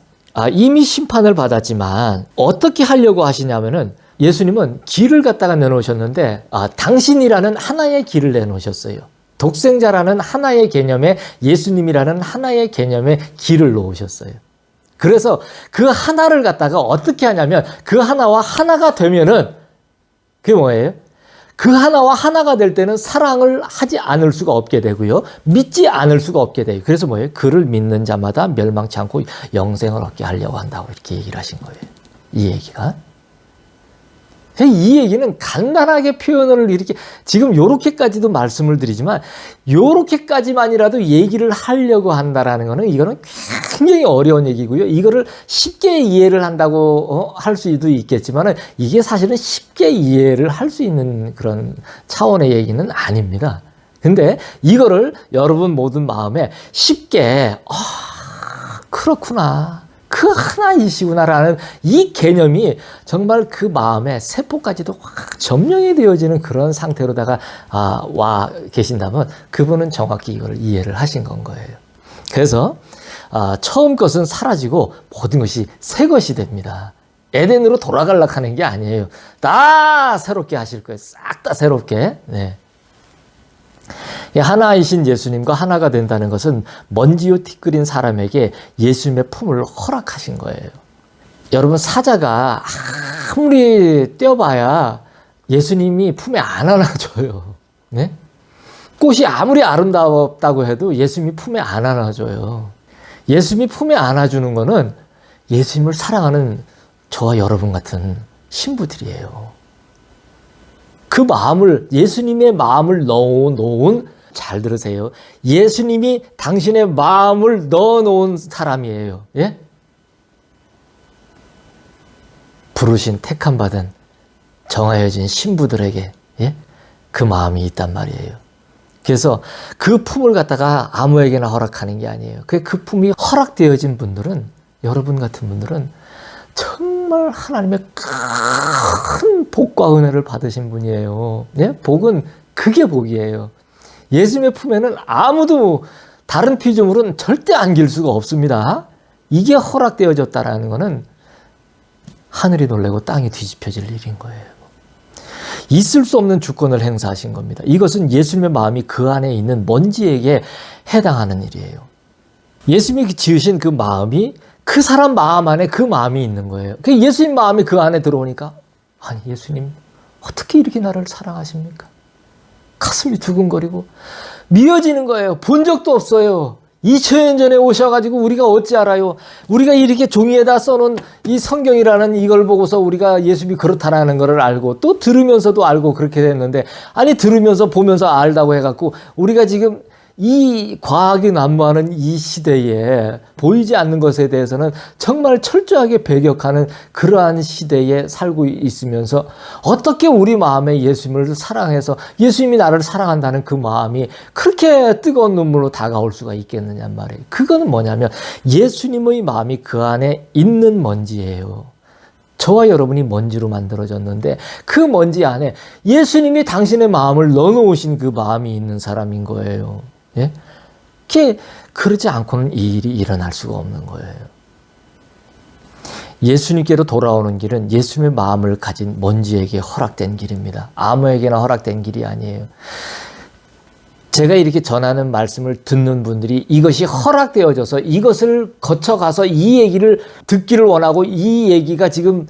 이미 심판을 받았지만 어떻게 하려고 하시냐면은 예수님은 길을 갖다가 내놓으셨는데 당신이라는 하나의 길을 내놓으셨어요. 독생자라는 하나의 개념에 예수님이라는 하나의 개념에 길을 놓으셨어요. 그래서 그 하나를 갖다가 어떻게 하냐면 그 하나와 하나가 되면은 그게 뭐예요? 그 하나와 하나가 될 때는 사랑을 하지 않을 수가 없게 되고요. 믿지 않을 수가 없게 돼요. 그래서 뭐예요? 그를 믿는 자마다 멸망치 않고 영생을 얻게 하려고 한다고 이렇게 얘기를 하신 거예요. 이 얘기가. 이 얘기는 간단하게 표현을 이렇게 지금 요렇게까지도 말씀을 드리지만 요렇게까지만이라도 얘기를 하려고 한다라는 거는 이거는 굉장히 어려운 얘기고요. 이거를 쉽게 이해를 한다고 할 수도 있겠지만은 이게 사실은 쉽게 이해를 할 수 있는 그런 차원의 얘기는 아닙니다. 근데 이거를 여러분 모든 마음에 쉽게 그렇구나. 그 하나이시구나라는 이 개념이 정말 그 마음의 세포까지도 확 점령이 되어지는 그런 상태로다가 와 계신다면 그분은 정확히 이걸 이해를 하신 건 거예요. 그래서 처음 것은 사라지고 모든 것이 새 것이 됩니다. 에덴으로 돌아가려고 하는 게 아니에요. 다 새롭게 하실 거예요. 싹 다 새롭게. 네. 하나이신 예수님과 하나가 된다는 것은 먼지요 티끌인 사람에게 예수님의 품을 허락하신 거예요. 여러분, 사자가 아무리 떼어봐야 예수님이 품에 안 안아줘요. 네? 꽃이 아무리 아름답다고 해도 예수님이 품에 안 안아줘요. 예수님이 품에 안아주는 거는 예수님을 사랑하는 저와 여러분 같은 신부들이에요. 그 마음을, 예수님의 마음을 넣어놓은, 잘 들으세요, 예수님이 당신의 마음을 넣어놓은 사람이에요. 예? 부르신, 택함받은, 정하여진 신부들에게, 예? 그 마음이 있단 말이에요. 그래서 그 품을 갖다가 아무에게나 허락하는 게 아니에요. 그 품이 허락되어진 분들은, 여러분 같은 분들은 정말 하나님의 큰 복과 은혜를 받으신 분이에요. 예? 복은 그게 복이에요. 예수님의 품에는 아무도 다른 피조물은 절대 안길 수가 없습니다. 이게 허락되어졌다라는 것은 하늘이 놀라고 땅이 뒤집혀질 일인 거예요. 있을 수 없는 주권을 행사하신 겁니다. 이것은 예수님의 마음이 그 안에 있는 먼지에게 해당하는 일이에요. 예수님이 지으신 그 마음이 그 사람 마음 안에 그 마음이 있는 거예요. 예수님 마음이 그 안에 들어오니까, 아니, 예수님 어떻게 이렇게 나를 사랑하십니까? 가슴이 두근거리고 미어지는 거예요. 본 적도 없어요. 2000년 전에 오셔가지고 우리가 어찌 알아요? 우리가 이렇게 종이에다 써놓은 이 성경이라는 이걸 보고서 우리가 예수님이 그렇다라는 걸 알고, 또 들으면서도 알고 그렇게 됐는데, 아니, 들으면서 보면서 알다고 해갖고 우리가 지금 이 과학이 난무하는 이 시대에 보이지 않는 것에 대해서는 정말 철저하게 배격하는 그러한 시대에 살고 있으면서 어떻게 우리 마음에 예수님을 사랑해서 예수님이 나를 사랑한다는 그 마음이 그렇게 뜨거운 눈물로 다가올 수가 있겠느냐 말이에요. 그거는 뭐냐면 예수님의 마음이 그 안에 있는 먼지예요. 저와 여러분이 먼지로 만들어졌는데 그 먼지 안에 예수님이 당신의 마음을 넣어놓으신 그 마음이 있는 사람인 거예요. 예? 그러지 않고는 이 일이 일어날 수가 없는 거예요. 예수님께로 돌아오는 길은 예수님의 마음을 가진 먼지에게 허락된 길입니다. 아무에게나 허락된 길이 아니에요. 제가 이렇게 전하는 말씀을 듣는 분들이 이것이 허락되어져서 이것을 거쳐가서 이 얘기를 듣기를 원하고 이 얘기가 지금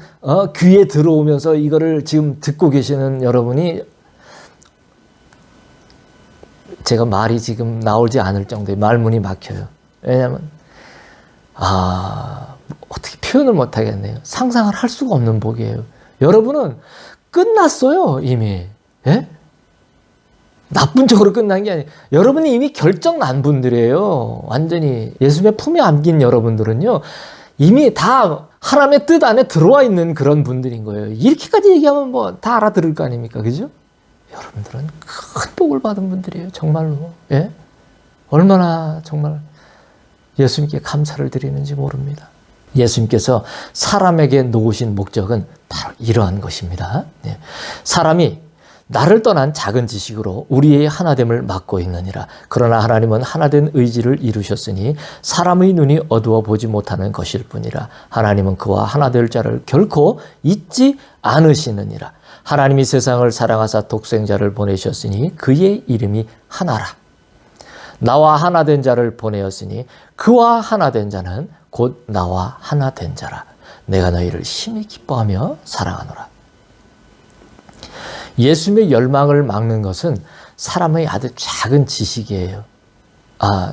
귀에 들어오면서 이거를 지금 듣고 계시는 여러분이, 제가 말이 지금 나오지 않을 정도의 말문이 막혀요. 왜냐하면 어떻게 표현을 못하겠네요. 상상을 할 수가 없는 복이에요. 여러분은 끝났어요, 이미. 예? 나쁜 쪽으로 끝난 게 아니에요. 여러분이 이미 결정 난 분들이에요. 완전히 예수님의 품에 안긴 여러분들은요, 이미 다 하나님의 뜻 안에 들어와 있는 그런 분들인 거예요. 이렇게까지 얘기하면 뭐 다 알아들을 거 아닙니까? 그죠? 여러분들은 큰 복을 받은 분들이에요. 정말로. 예? 얼마나 정말 예수님께 감사를 드리는지 모릅니다. 예수님께서 사람에게 놓으신 목적은 바로 이러한 것입니다. 예. 사람이 나를 떠난 작은 지식으로 우리의 하나됨을 막고 있느니라. 그러나 하나님은 하나된 의지를 이루셨으니 사람의 눈이 어두워 보지 못하는 것일 뿐이라. 하나님은 그와 하나될 자를 결코 잊지 않으시느니라. 하나님이 세상을 사랑하사 독생자를 보내셨으니 그의 이름이 하나라. 나와 하나된 자를 보내었으니 그와 하나된 자는 곧 나와 하나된 자라. 내가 너희를 심히 기뻐하며 사랑하노라. 예수님의 열망을 막는 것은 사람의 아주 작은 지식이에요.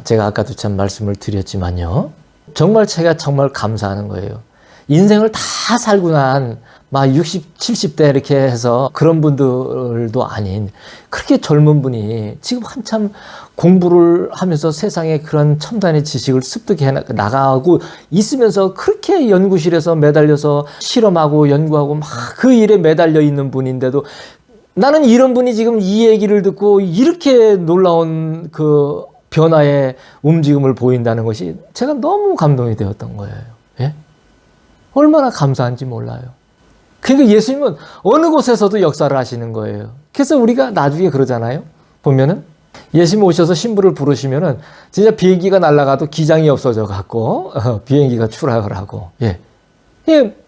제가 아까도 참 말씀을 드렸지만요. 정말 제가 정말 감사하는 거예요. 인생을 다 살고 난 막 60, 70대 이렇게 해서 그런 분들도 아닌 그렇게 젊은 분이 지금 한참 공부를 하면서 세상에 그런 첨단의 지식을 습득해 나가고 있으면서 그렇게 연구실에서 매달려서 실험하고 연구하고 막 그 일에 매달려 있는 분인데도 나는 이런 분이 지금 이 얘기를 듣고 이렇게 놀라운 그 변화의 움직임을 보인다는 것이 제가 너무 감동이 되었던 거예요. 예? 얼마나 감사한지 몰라요. 그러니까 예수님은 어느 곳에서도 역사를 하시는 거예요. 그래서 우리가 나중에 그러잖아요. 보면은 예수님 오셔서 신부를 부르시면은 진짜 비행기가 날아가도 기장이 없어져 갖고 비행기가 추락을 하고, 예,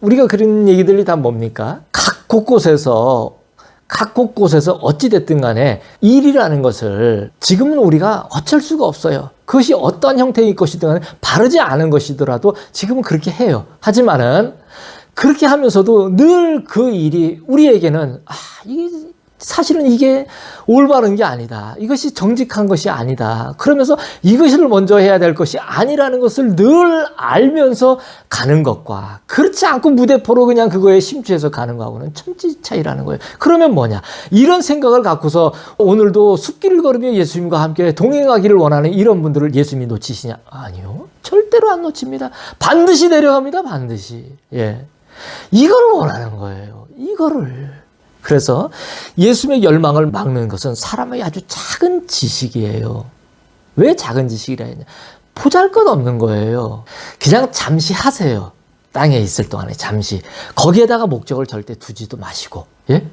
우리가 그런 얘기들이 다 뭡니까? 각 곳곳에서 각 곳곳에서 어찌됐든 간에 일이라는 것을 지금은 우리가 어쩔 수가 없어요. 그것이 어떤 형태일 것이든 간에 바르지 않은 것이더라도 지금은 그렇게 해요. 하지만은 그렇게 하면서도 늘 그 일이 우리에게는 이게 사실은 이게 올바른 게 아니다. 이것이 정직한 것이 아니다. 그러면서 이것을 먼저 해야 될 것이 아니라는 것을 늘 알면서 가는 것과 그렇지 않고 무대포로 그냥 그거에 심취해서 가는 거하고는 천지 차이라는 거예요. 그러면 뭐냐? 이런 생각을 갖고서 오늘도 숲길을 걸으며 예수님과 함께 동행하기를 원하는 이런 분들을 예수님이 놓치시냐? 아니요. 절대로 안 놓칩니다. 반드시 데려갑니다. 반드시. 예. 이걸 원하는 거예요. 이거를. 그래서 예수님의 열망을 막는 것은 사람의 아주 작은 지식이에요. 왜 작은 지식이라 했냐? 보잘것없는 거예요. 그냥 잠시 하세요. 땅에 있을 동안에 잠시. 거기에다가 목적을 절대 두지도 마시고. 예?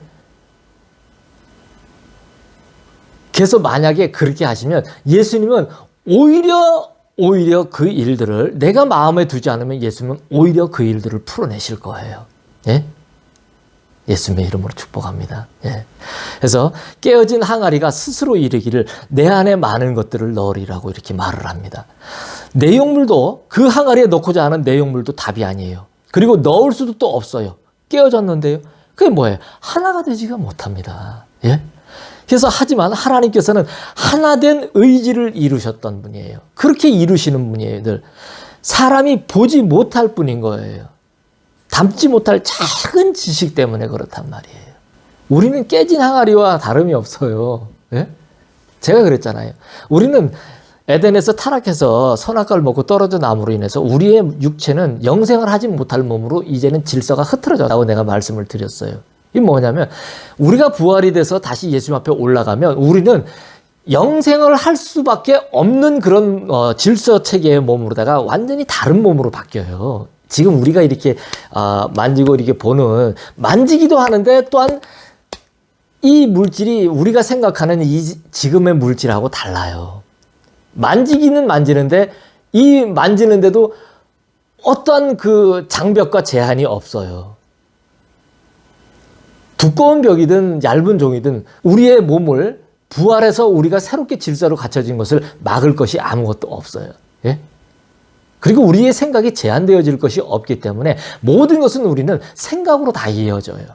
그래서 만약에 그렇게 하시면 예수님은 오히려 그 일들을 내가 마음에 두지 않으면 예수님은 오히려 그 일들을 풀어내실 거예요. 예? 예수님의 이름으로 축복합니다. 예. 그래서 깨어진 항아리가 스스로 이르기를 내 안에 많은 것들을 넣으리라고 이렇게 말을 합니다. 내용물도 그 항아리에 넣고자 하는 내용물도 답이 아니에요. 그리고 넣을 수도 또 없어요. 깨어졌는데요. 그게 뭐예요? 하나가 되지가 못합니다. 예? 그래서 하지만 하나님께서는 하나된 의지를 이루셨던 분이에요. 그렇게 이루시는 분이에요. 늘 사람이 보지 못할 뿐인 거예요. 담지 못할 작은 지식 때문에 그렇단 말이에요. 우리는 깨진 항아리와 다름이 없어요. 예? 제가 그랬잖아요. 우리는 에덴에서 타락해서 선악과를 먹고 떨어져 남으로 인해서 우리의 육체는 영생을 하지 못할 몸으로 이제는 질서가 흐트러졌다고 내가 말씀을 드렸어요. 이게 뭐냐면 우리가 부활이 돼서 다시 예수님 앞에 올라가면 우리는 영생을 할 수밖에 없는 그런 질서 체계의 몸으로다가 완전히 다른 몸으로 바뀌어요. 지금 우리가 이렇게 만지고 이렇게 보는 만지기도 하는데 또한 이 물질이 우리가 생각하는 이 지금의 물질하고 달라요. 만지기는 만지는데 이 만지는데도 어떠한 그 장벽과 제한이 없어요. 두꺼운 벽이든 얇은 종이든 우리의 몸을 부활해서 우리가 새롭게 질서로 갖춰진 것을 막을 것이 아무것도 없어요. 예? 그리고 우리의 생각이 제한되어질 것이 없기 때문에 모든 것은 우리는 생각으로 다 이어져요.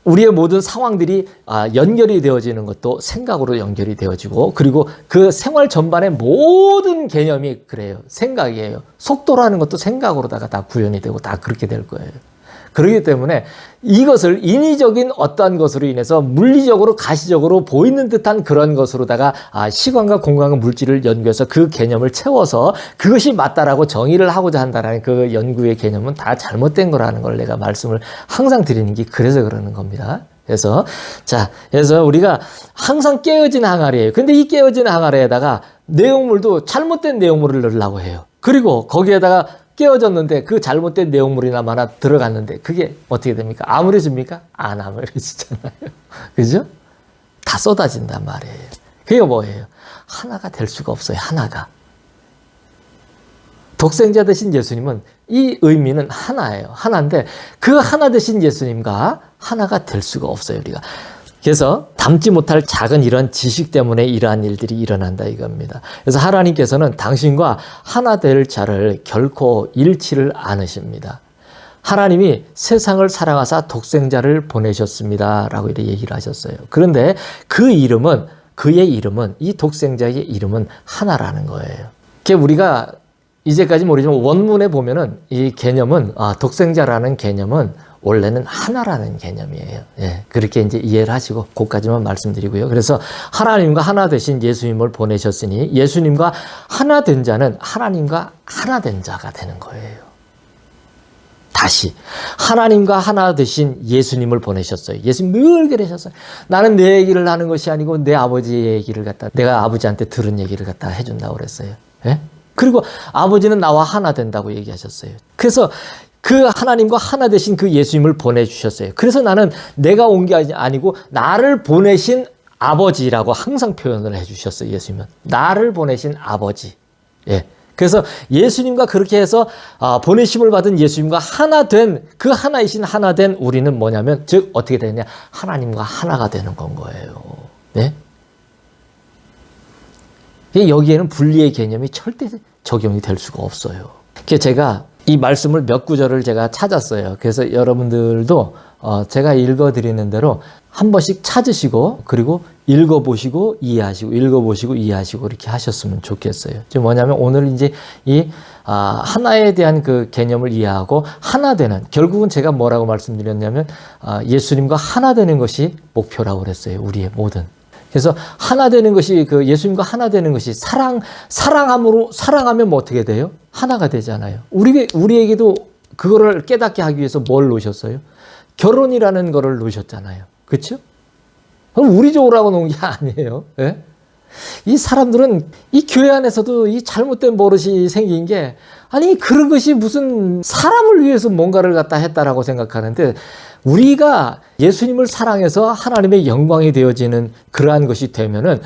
우리의 모든 상황들이 연결이 되어지는 것도 생각으로 연결이 되어지고 그리고 그 생활 전반의 모든 개념이 그래요. 생각이에요. 속도라는 것도 생각으로다가 다 구현이 되고 다 그렇게 될 거예요. 그렇기 때문에 이것을 인위적인 어떠한 것으로 인해서 물리적으로 가시적으로 보이는 듯한 그런 것으로다가 시간과 공간과 물질을 연구해서 그 개념을 채워서 그것이 맞다라고 정의를 하고자 한다는 그 연구의 개념은 다 잘못된 거라는 걸 내가 말씀을 항상 드리는 게 그래서 그러는 겁니다. 그래서 우리가 항상 깨어진 항아리예요. 근데 이 깨어진 항아리에다가 내용물도 잘못된 내용물을 넣으려고 해요. 그리고 거기에다가 깨어졌는데 그 잘못된 내용물이나 하나 들어갔는데 그게 어떻게 됩니까? 아무래집니까? 안 아무래지잖아요. 그죠? 다 쏟아진단 말이에요. 그게 뭐예요? 하나가 될 수가 없어요. 하나가. 독생자 되신 예수님은 이 의미는 하나예요. 하나인데 그 하나 되신 예수님과 하나가 될 수가 없어요. 우리가. 그래서 담지 못할 작은 이런 지식 때문에 이러한 일들이 일어난다 이겁니다. 그래서 하나님께서는 당신과 하나 될 자를 결코 잃지를 않으십니다. 하나님이 세상을 사랑하사 독생자를 보내셨습니다. 라고 이렇게 얘기를 하셨어요. 그런데 그의 이름은 이 독생자의 이름은 하나라는 거예요. 우리가 이제까지 모르지만 원문에 보면은 이 개념은 독생자라는 개념은 원래는 하나라는 개념이에요. 예, 그렇게 이제 이해를 하시고 그것까지만 말씀드리고요. 그래서 하나님과 하나 되신 예수님을 보내셨으니 예수님과 하나 된 자는 하나님과 하나 된 자가 되는 거예요. 다시 하나님과 하나 되신 예수님을 보내셨어요. 예수님 늘 그러셨어요. 나는 내 얘기를 하는 것이 아니고 내 아버지의 얘기를 내가 아버지한테 들은 얘기를 갖다 해준다고 그랬어요. 예? 그리고 아버지는 나와 하나 된다고 얘기하셨어요. 그래서 그 하나님과 하나 되신 그 예수님을 보내주셨어요. 그래서 나는 내가 온 게 아니고 나를 보내신 아버지라고 항상 표현을 해주셨어요. 예수님은 나를 보내신 아버지. 예, 그래서 예수님과 그렇게 해서 보내심을 받은 예수님과 하나 된, 그 하나이신 하나 된 우리는 뭐냐면, 즉 어떻게 되느냐, 하나님과 하나가 되는 건 거예요. 네? 여기에는 분리의 개념이 절대 적용이 될 수가 없어요. 그래서 제가 이 말씀을 몇 구절을 제가 찾았어요. 그래서 여러분들도 제가 읽어드리는 대로 한 번씩 찾으시고, 그리고 읽어보시고 이해하시고, 읽어보시고 이해하시고 이렇게 하셨으면 좋겠어요. 지금 뭐냐면 오늘 이제 이 하나에 대한 그 개념을 이해하고 하나 되는, 결국은 제가 뭐라고 말씀드렸냐면 예수님과 하나 되는 것이 목표라고 그랬어요. 우리의 모든. 그래서 하나 되는 것이, 그 예수님과 하나 되는 것이 사랑하면 뭐 어떻게 돼요? 하나가 되잖아요. 우리에게도 그거를 깨닫게 하기 위해서 뭘 놓으셨어요? 결혼이라는 거를 놓으셨잖아요. 그렇죠? 그럼 우리 좋으라고 놓은 게 아니에요. 예? 이 사람들은 이 교회 안에서도 이 잘못된 버릇이 생긴 게, 아니 그런 것이 무슨 사람을 위해서 뭔가를 갖다 했다라고 생각하는데, 우리가 예수님을 사랑해서 하나님의 영광이 되어지는 그러한 것이 되면은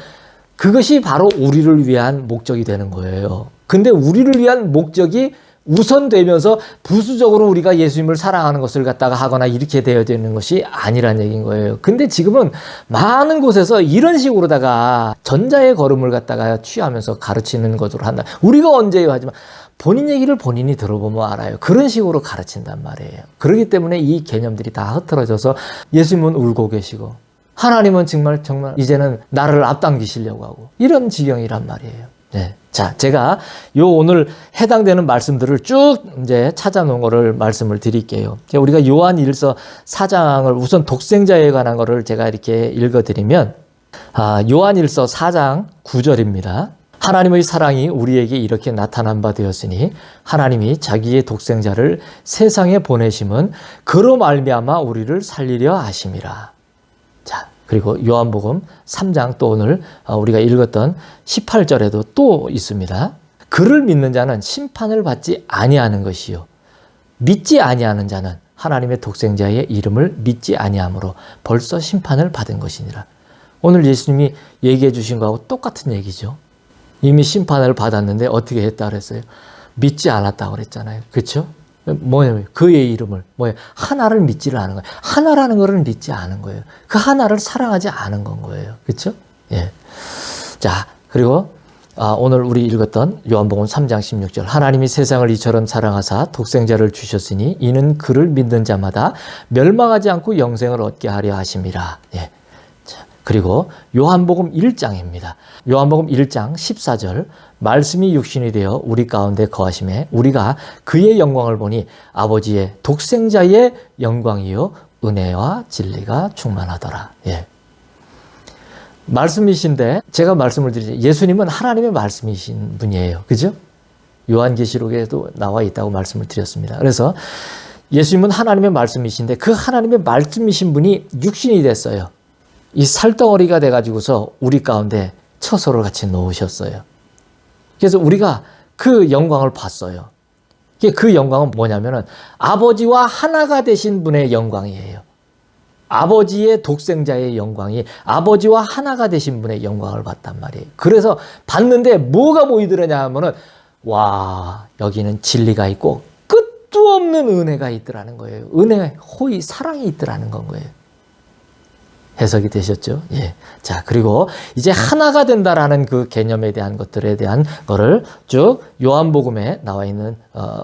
그것이 바로 우리를 위한 목적이 되는 거예요. 근데 우리를 위한 목적이 우선되면서 부수적으로 우리가 예수님을 사랑하는 것을 갖다가 하거나 이렇게 되어지는 것이 아니란 얘기인 거예요. 근데 지금은 많은 곳에서 이런 식으로다가 전자의 걸음을 갖다가 취하면서 가르치는 것으로 한다. 우리가 언제요? 하지만 본인 얘기를 본인이 들어보면 알아요. 그런 식으로 가르친단 말이에요. 그렇기 때문에 이 개념들이 다 흐트러져서 예수님은 울고 계시고 하나님은 정말 이제는 나를 앞당기시려고 하고 이런 지경이란 말이에요. 네. 자, 제가 오늘 해당되는 말씀들을 쭉 이제 찾아놓은 거를 말씀을 드릴게요. 우리가 요한 1서 4장을 우선 독생자에 관한 거를 제가 이렇게 읽어드리면, 요한 1서 4장 9절입니다. 하나님의 사랑이 우리에게 이렇게 나타난 바 되었으니 하나님이 자기의 독생자를 세상에 보내심은 그로 말미암아 우리를 살리려 하심이라. 자, 그리고 요한복음 3장 또 오늘 우리가 읽었던 18절에도 또 있습니다. 그를 믿는 자는 심판을 받지 아니하는 것이요 믿지 아니하는 자는 하나님의 독생자의 이름을 믿지 아니함으로 벌써 심판을 받은 것이니라. 오늘 예수님이 얘기해 주신 거하고 똑같은 얘기죠. 이미 심판을 받았는데 어떻게 했다 그랬어요? 믿지 않았다고 그랬잖아요. 그렇죠? 뭐냐면 그의 이름을 하나를 믿지를 않은 거예요. 하나라는 것을 믿지 않은 거예요. 그 하나를 사랑하지 않은 건 거예요. 그렇죠? 예. 자, 그리고 오늘 우리 읽었던 요한복음 3장 16절, 하나님이 세상을 이처럼 사랑하사 독생자를 주셨으니 이는 그를 믿는 자마다 멸망하지 않고 영생을 얻게 하려 하심이라. 예. 그리고 요한복음 1장입니다. 요한복음 1장 14절, 말씀이 육신이 되어 우리 가운데 거하심에 우리가 그의 영광을 보니 아버지의 독생자의 영광이요 은혜와 진리가 충만하더라. 예. 말씀이신데 제가 말씀을 드리죠. 예수님은 하나님의 말씀이신 분이에요. 그죠? 요한계시록에도 나와 있다고 말씀을 드렸습니다. 그래서 예수님은 하나님의 말씀이신데 그 하나님의 말씀이신 분이 육신이 됐어요. 이 살덩어리가 돼가지고서 우리 가운데 처소를 같이 놓으셨어요. 그래서 우리가 그 영광을 봤어요. 그 영광은 뭐냐면은 아버지와 하나가 되신 분의 영광이에요. 아버지의 독생자의 영광이 아버지와 하나가 되신 분의 영광을 봤단 말이에요. 그래서 봤는데 뭐가 보이더냐 하면은, 와, 여기는 진리가 있고 끝도 없는 은혜가 있더라는 거예요. 은혜, 호의, 사랑이 있더라는 건 거예요. 해석이 되셨죠? 예. 자, 그리고 이제 하나가 된다라는 그 개념에 대한 것들에 대한 거를 쭉 요한복음에 나와 있는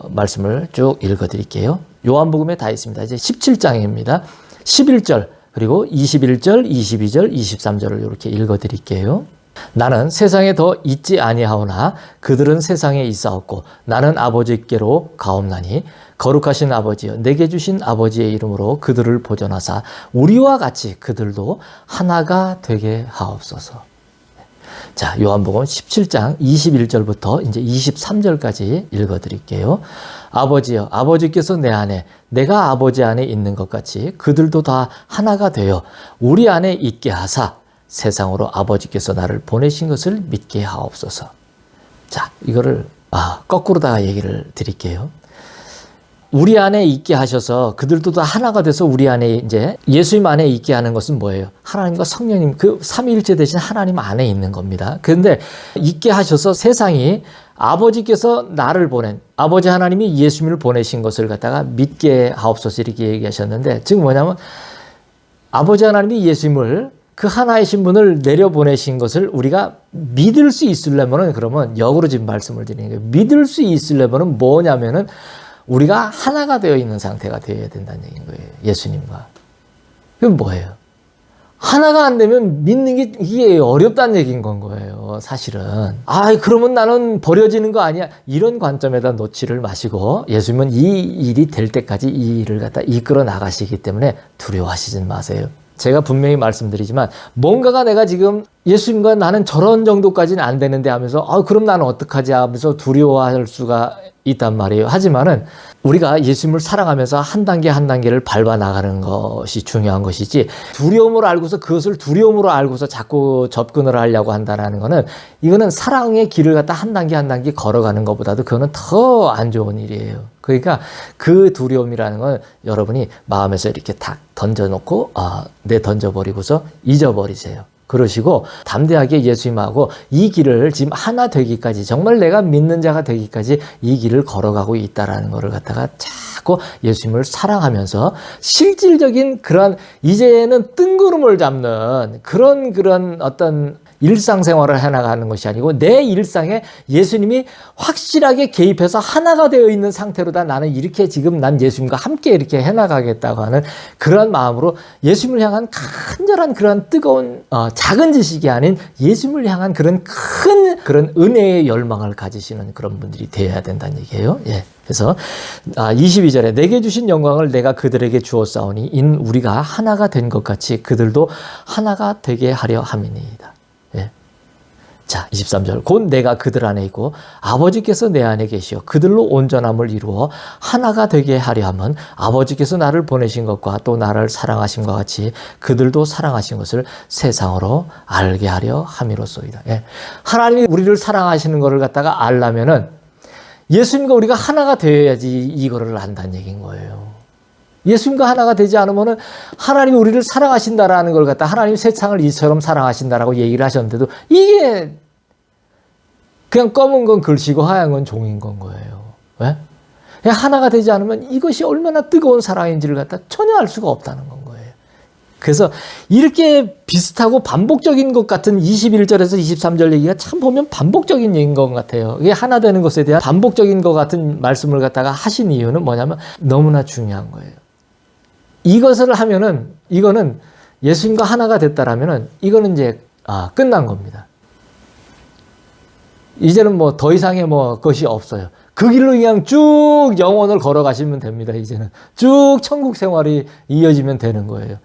말씀을 쭉 읽어드릴게요. 요한복음에 다 있습니다. 이제 17장입니다. 11절, 그리고 21절, 22절, 23절을 이렇게 읽어드릴게요. 나는 세상에 더 있지 아니하오나 그들은 세상에 있사옵고 나는 아버지께로 가옵나니 거룩하신 아버지여 내게 주신 아버지의 이름으로 그들을 보존하사 우리와 같이 그들도 하나가 되게 하옵소서. 자, 요한복음 17장 21절부터 이제 23절까지 읽어드릴게요. 아버지여, 아버지께서 내 안에, 내가 아버지 안에 있는 것 같이 그들도 다 하나가 되어 우리 안에 있게 하사 세상으로 아버지께서 나를 보내신 것을 믿게 하옵소서. 자, 이거를 거꾸로다가 얘기를 드릴게요. 우리 안에 있게 하셔서 그들도 다 하나가 돼서 우리 안에 이제 예수님 안에 있게 하는 것은 뭐예요? 하나님과 성령님, 그 삼위일체 되신 하나님 안에 있는 겁니다. 그런데 있게 하셔서 세상이 아버지께서 나를 보낸, 아버지 하나님이 예수님을 보내신 것을 갖다가 믿게 하옵소서 이렇게 얘기하셨는데, 즉 뭐냐면 아버지 하나님이 예수님을, 그 하나의 신분을 내려보내신 것을 우리가 믿을 수 있으려면은, 그러면 역으로 지금 말씀을 드리는 거예요. 믿을 수 있으려면은 뭐냐면은 우리가 하나가 되어 있는 상태가 되어야 된다는 얘기인 거예요. 예수님과. 그건 뭐예요? 하나가 안 되면 믿는 게 이게 어렵다는 얘기인 건 거예요. 사실은. 그러면 나는 버려지는 거 아니야. 이런 관점에다 놓지를 마시고, 예수님은 이 일이 될 때까지 이 일을 갖다 이끌어 나가시기 때문에 두려워하시지 마세요. 제가 분명히 말씀드리지만, 뭔가가 내가 지금 예수님과 나는 저런 정도까지는 안 되는데 하면서 그럼 나는 어떡하지 하면서 두려워할 수가 있단 말이에요. 하지만은 우리가 예수님을 사랑하면서 한 단계 한 단계를 밟아 나가는 것이 중요한 것이지, 두려움으로 알고서 그것을 두려움으로 알고서 자꾸 접근을 하려고 한다는 거는, 이거는 사랑의 길을 갖다 한 단계 한 단계 걸어가는 것보다도 그거는 더 안 좋은 일이에요. 그러니까 그 두려움이라는 건 여러분이 마음에서 이렇게 탁 던져놓고 던져버리고서 잊어버리세요. 그러시고 담대하게 예수님하고 이 길을 지금 하나 되기까지, 정말 내가 믿는 자가 되기까지 이 길을 걸어가고 있다라는 것을 갖다가 자꾸 예수님을 사랑하면서 실질적인 그런, 이제는 뜬구름을 잡는 그런 어떤 일상생활을 해나가는 것이 아니고, 내 일상에 예수님이 확실하게 개입해서 하나가 되어 있는 상태로다 나는 이렇게 지금 난 예수님과 함께 이렇게 해나가겠다고 하는 그런 마음으로 예수님을 향한 간절한 그런 뜨거운 작은 지식이 아닌 예수님을 향한 그런 그런 은혜의 열망을 가지시는 그런 분들이 되어야 된다는 얘기예요. 예. 그래서 22절에 내게 주신 영광을 내가 그들에게 주었사오니 이는 우리가 하나가 된 것 같이 그들도 하나가 되게 하려 함이니이다. 자, 23절. 곧 내가 그들 안에 있고 아버지께서 내 안에 계시어 그들로 온전함을 이루어 하나가 되게 하려 함은 아버지께서 나를 보내신 것과 또 나를 사랑하심과 같이 그들도 사랑하신 것을 세상으로 알게 하려 함이로소이다. 예. 하나님이 우리를 사랑하시는 것을 갖다가 알려면은 예수님과 우리가 하나가 되어야지 이거를 안다는 얘기인 거예요. 예수님과 하나가 되지 않으면은 하나님이 우리를 사랑하신다라는 걸 갖다, 하나님 세상을 이처럼 사랑하신다라고 얘기를 하셨는데도 이게 그냥 검은 건 글씨고 하얀 건 종인 건 거예요. 왜? 그냥 하나가 되지 않으면 이것이 얼마나 뜨거운 사랑인지를 갖다 전혀 알 수가 없다는 건 거예요. 그래서 이렇게 비슷하고 반복적인 것 같은 21절에서 23절 얘기가 참 보면 반복적인 얘기인 것 같아요. 이게 하나 되는 것에 대한 반복적인 것 같은 말씀을 갖다가 하신 이유는 뭐냐면 너무나 중요한 거예요. 이것을 하면은, 이거는 예수님과 하나가 됐다라면은 이거는 이제 끝난 겁니다. 이제는 뭐 더 이상의 것이 없어요. 그 길로 그냥 쭉 영원을 걸어가시면 됩니다. 이제는 쭉 천국 생활이 이어지면 되는 거예요.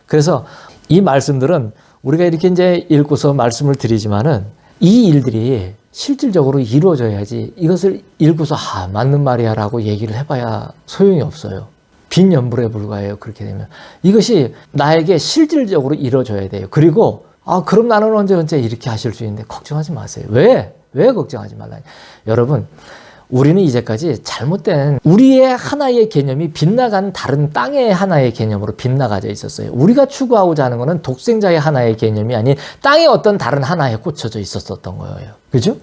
그래서 이 말씀들은 우리가 이렇게 이제 읽고서 말씀을 드리지만은 이 일들이 실질적으로 이루어져야지, 이것을 읽고서 맞는 말이야 라고 얘기를 해봐야 소용이 없어요. 빈 연불에 불과해요. 그렇게 되면 이것이 나에게 실질적으로 이루어져야 돼요. 그리고 그럼 나는 언제 이렇게 하실 수 있는데 걱정하지 마세요. 왜 걱정하지 말라니? 여러분, 우리는 이제까지 잘못된 우리의 하나의 개념이 빗나간 다른 땅의 하나의 개념으로 빗나가져 있었어요. 우리가 추구하고자 하는 것은 독생자의 하나의 개념이 아닌 땅의 어떤 다른 하나에 꽂혀져 있었던 거예요. 그죠?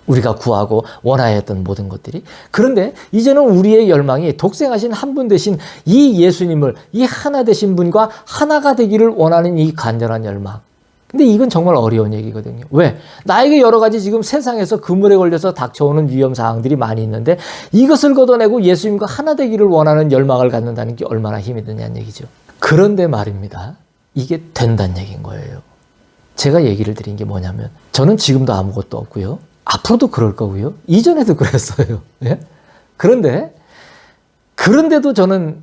우리가 구하고 원하여 했던 모든 것들이. 그런데 이제는 우리의 열망이 독생하신 한 분 되신 이 예수님을, 이 하나 되신 분과 하나가 되기를 원하는 이 간절한 열망. 근데 이건 정말 어려운 얘기거든요. 왜? 나에게 여러 가지 지금 세상에서 그물에 걸려서 닥쳐오는 위험사항들이 많이 있는데 이것을 걷어내고 예수님과 하나 되기를 원하는 열망을 갖는다는 게 얼마나 힘이 드냐는 얘기죠. 그런데 말입니다. 이게 된다는 얘기인 거예요. 제가 얘기를 드린 게 뭐냐면, 저는 지금도 아무것도 없고요. 앞으로도 그럴 거고요. 이전에도 그랬어요. 예? 그런데도 저는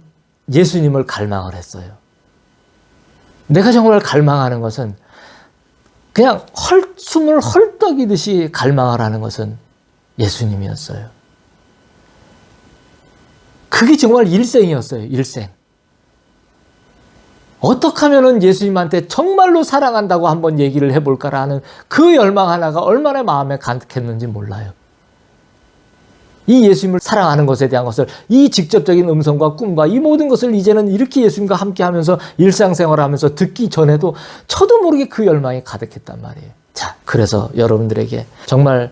예수님을 갈망을 했어요. 내가 정말 갈망하는 것은, 그냥 숨을 헐떡이듯이 갈망을 하는 것은 예수님이었어요. 그게 정말 일생이었어요. 일생. 어떻게 하면 예수님한테 정말로 사랑한다고 한번 얘기를 해볼까라는 그 열망 하나가 얼마나 마음에 가득했는지 몰라요. 이 예수님을 사랑하는 것에 대한 것을, 이 직접적인 음성과 꿈과 이 모든 것을 이제는 이렇게 예수님과 함께 하면서 일상생활을 하면서 듣기 전에도 저도 모르게 그 열망이 가득했단 말이에요. 자, 그래서 여러분들에게 정말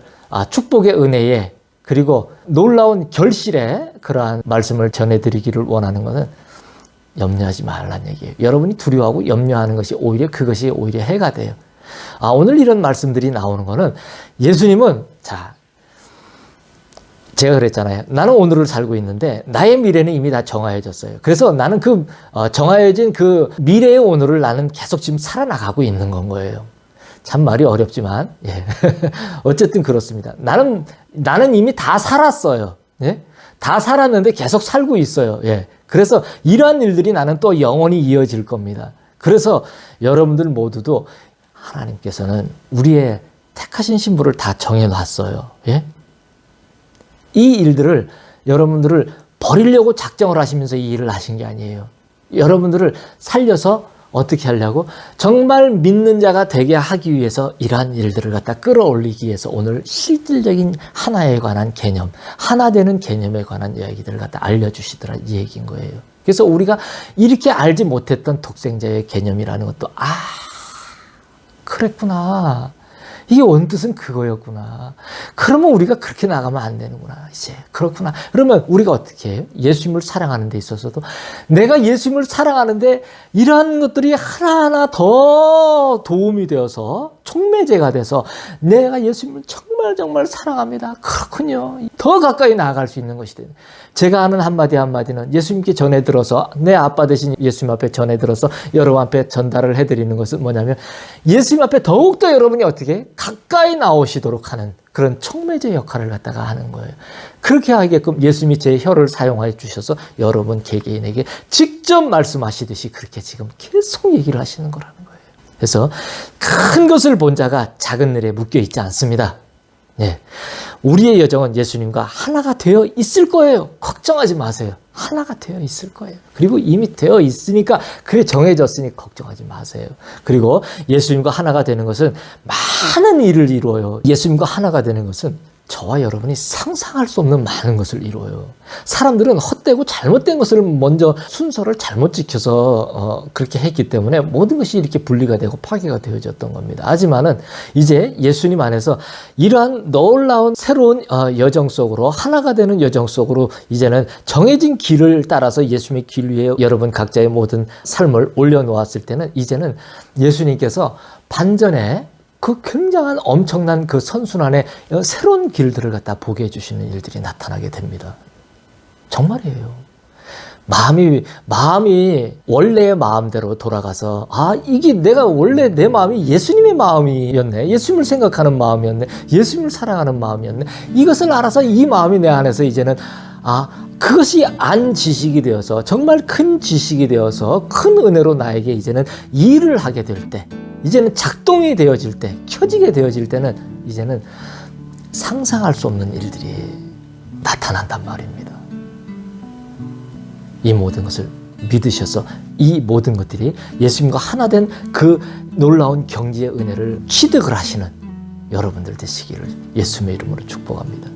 축복의 은혜에 그리고 놀라운 결실에 그러한 말씀을 전해드리기를 원하는 것은 염려하지 말라는 얘기예요. 여러분이 두려워하고 염려하는 것이 그것이 오히려 해가 돼요. 오늘 이런 말씀들이 나오는 거는 예수님은 제가 그랬잖아요. 나는 오늘을 살고 있는데 나의 미래는 이미 다 정하여졌어요. 그래서 나는 그 정하여진 그 미래의 오늘을 나는 계속 지금 살아나가고 있는 건 거예요. 참 말이 어렵지만 어쨌든 그렇습니다. 나는 이미 다 살았어요. 다 살았는데 계속 살고 있어요. 그래서 이러한 일들이 나는 또 영원히 이어질 겁니다. 그래서 여러분들 모두도 하나님께서는 우리의 택하신 신부를 다 정해놨어요. 이 일들을 여러분들을 버리려고 작정을 하시면서 이 일을 하신 게 아니에요. 여러분들을 살려서 어떻게 하려고? 정말 믿는 자가 되게 하기 위해서 이러한 일들을 갖다 끌어올리기 위해서 오늘 실질적인 하나에 관한 개념, 하나 되는 개념에 관한 이야기들을 갖다 알려주시더라 이 얘기인 거예요. 그래서 우리가 이렇게 알지 못했던 독생자의 개념이라는 것도 그랬구나. 이게 원뜻은 그거였구나. 그러면 우리가 그렇게 나가면 안 되는구나. 이제 그렇구나. 그러면 우리가 어떻게 해요? 예수님을 사랑하는 데 있어서도 내가 예수님을 사랑하는데 이러한 것들이 하나하나 더 도움이 되어서 촉매제가 돼서 내가 예수님을 정말 사랑합니다. 그렇군요. 더 가까이 나아갈 수 있는 것이 되는. 제가 하는 한마디는 예수님께 전해 들어서 내 아빠 대신 예수님 앞에 전해 들어서 여러분 앞에 전달을 해드리는 것은 뭐냐면 예수님 앞에 더욱더 여러분이 어떻게 가까이 나오시도록 하는 그런 촉매제 역할을 갖다가 하는 거예요. 그렇게 하게끔 예수님이 제 혀를 사용해 주셔서 여러분 개개인에게 직접 말씀하시듯이 그렇게 지금 계속 얘기를 하시는 거라는 거예요. 그래서 큰 것을 본 자가 작은 일에 묶여 있지 않습니다. 우리의 여정은 예수님과 하나가 되어 있을 거예요. 걱정하지 마세요. 하나가 되어 있을 거예요. 그리고 이미 되어 있으니까 그게 정해졌으니 걱정하지 마세요. 그리고 예수님과 하나가 되는 것은 많은 일을 이루어요. 예수님과 하나가 되는 것은 저와 여러분이 상상할 수 없는 많은 것을 이루어요. 사람들은 헛되고 잘못된 것을 먼저 순서를 잘못 지켜서 그렇게 했기 때문에 모든 것이 이렇게 분리가 되고 파괴가 되어졌던 겁니다. 하지만은 이제 예수님 안에서 이러한 놀라운 새로운 여정 속으로 하나가 되는 여정 속으로 이제는 정해진 길을 따라서 예수님의 길 위에 여러분 각자의 모든 삶을 올려놓았을 때는 이제는 예수님께서 반전에 그 굉장한 엄청난 그 선순환의 새로운 길들을 갖다 보게 해주시는 일들이 나타나게 됩니다. 정말이에요. 마음이 원래의 마음대로 돌아가서 이게 내가 원래 내 마음이 예수님의 마음이었네. 예수님을 생각하는 마음이었네. 예수님을 사랑하는 마음이었네. 이것을 알아서 이 마음이 내 안에서 이제는 그것이 안 지식이 되어서 정말 큰 지식이 되어서 큰 은혜로 나에게 이제는 일을 하게 될 때 이제는 작동이 되어질 때 켜지게 되어질 때는 이제는 상상할 수 없는 일들이 나타난단 말입니다. 이 모든 것을 믿으셔서 이 모든 것들이 예수님과 하나 된 그 놀라운 경지의 은혜를 취득을 하시는 여러분들 되시기를 예수님의 이름으로 축복합니다.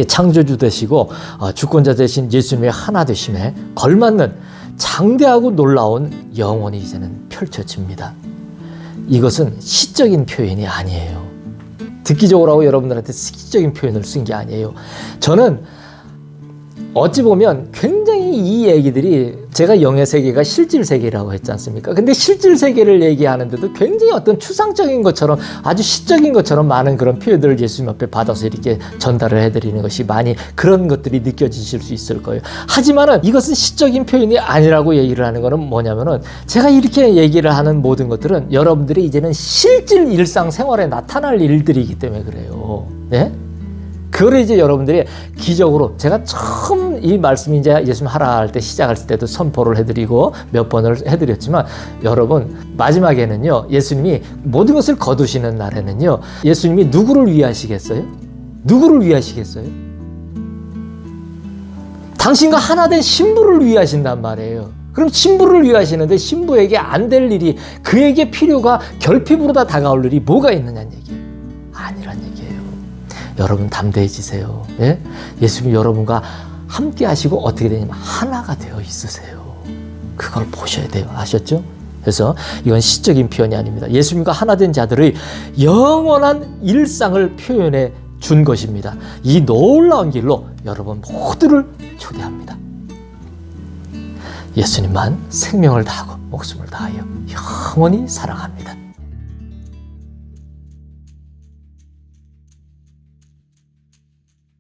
창조주 되시고 주권자 되신 예수님의 하나 되심에 걸맞는 장대하고 놀라운 영혼이 이제는 펼쳐집니다. 이것은 시적인 표현이 아니에요. 듣기적으로 하고 여러분들한테 시적인 표현을 쓴 게 아니에요. 저는 어찌 보면 굉장히 이 얘기들이 제가 영의 세계가 실질 세계라고 했지 않습니까? 근데 실질 세계를 얘기하는데도 굉장히 어떤 추상적인 것처럼 아주 시적인 것처럼 많은 그런 표현들을 예수님 앞에 받아서 이렇게 전달을 해드리는 것이 많이 그런 것들이 느껴지실 수 있을 거예요. 하지만은 이것은 시적인 표현이 아니라고 얘기를 하는 거는 뭐냐면은 제가 이렇게 얘기를 하는 모든 것들은 여러분들이 이제는 실질 일상생활에 나타날 일들이기 때문에 그래요. 그거를 이제 여러분들이 기적으로 제가 처음 이 말씀이 이제 예수님 하라 할 때 시작할 때도 선포를 해드리고 몇 번을 해드렸지만 여러분 마지막에는요 예수님이 모든 것을 거두시는 날에는요 예수님이 누구를 위하시겠어요? 누구를 위하시겠어요? 당신과 하나 된 신부를 위하신단 말이에요. 그럼 신부를 위하시는데 신부에게 안 될 일이 그에게 필요가 결핍으로 다 다가올 일이 뭐가 있느냐는 얘기예요. 아니란 얘기예요. 여러분 담대해지세요. 예수님이 여러분과 함께 하시고 어떻게 되냐면 하나가 되어 있으세요. 그걸 보셔야 돼요. 아셨죠? 그래서 이건 시적인 표현이 아닙니다. 예수님과 하나 된 자들의 영원한 일상을 표현해 준 것입니다. 이 놀라운 길로 여러분 모두를 초대합니다. 예수님만 생명을 다하고 목숨을 다하여 영원히 사랑합니다.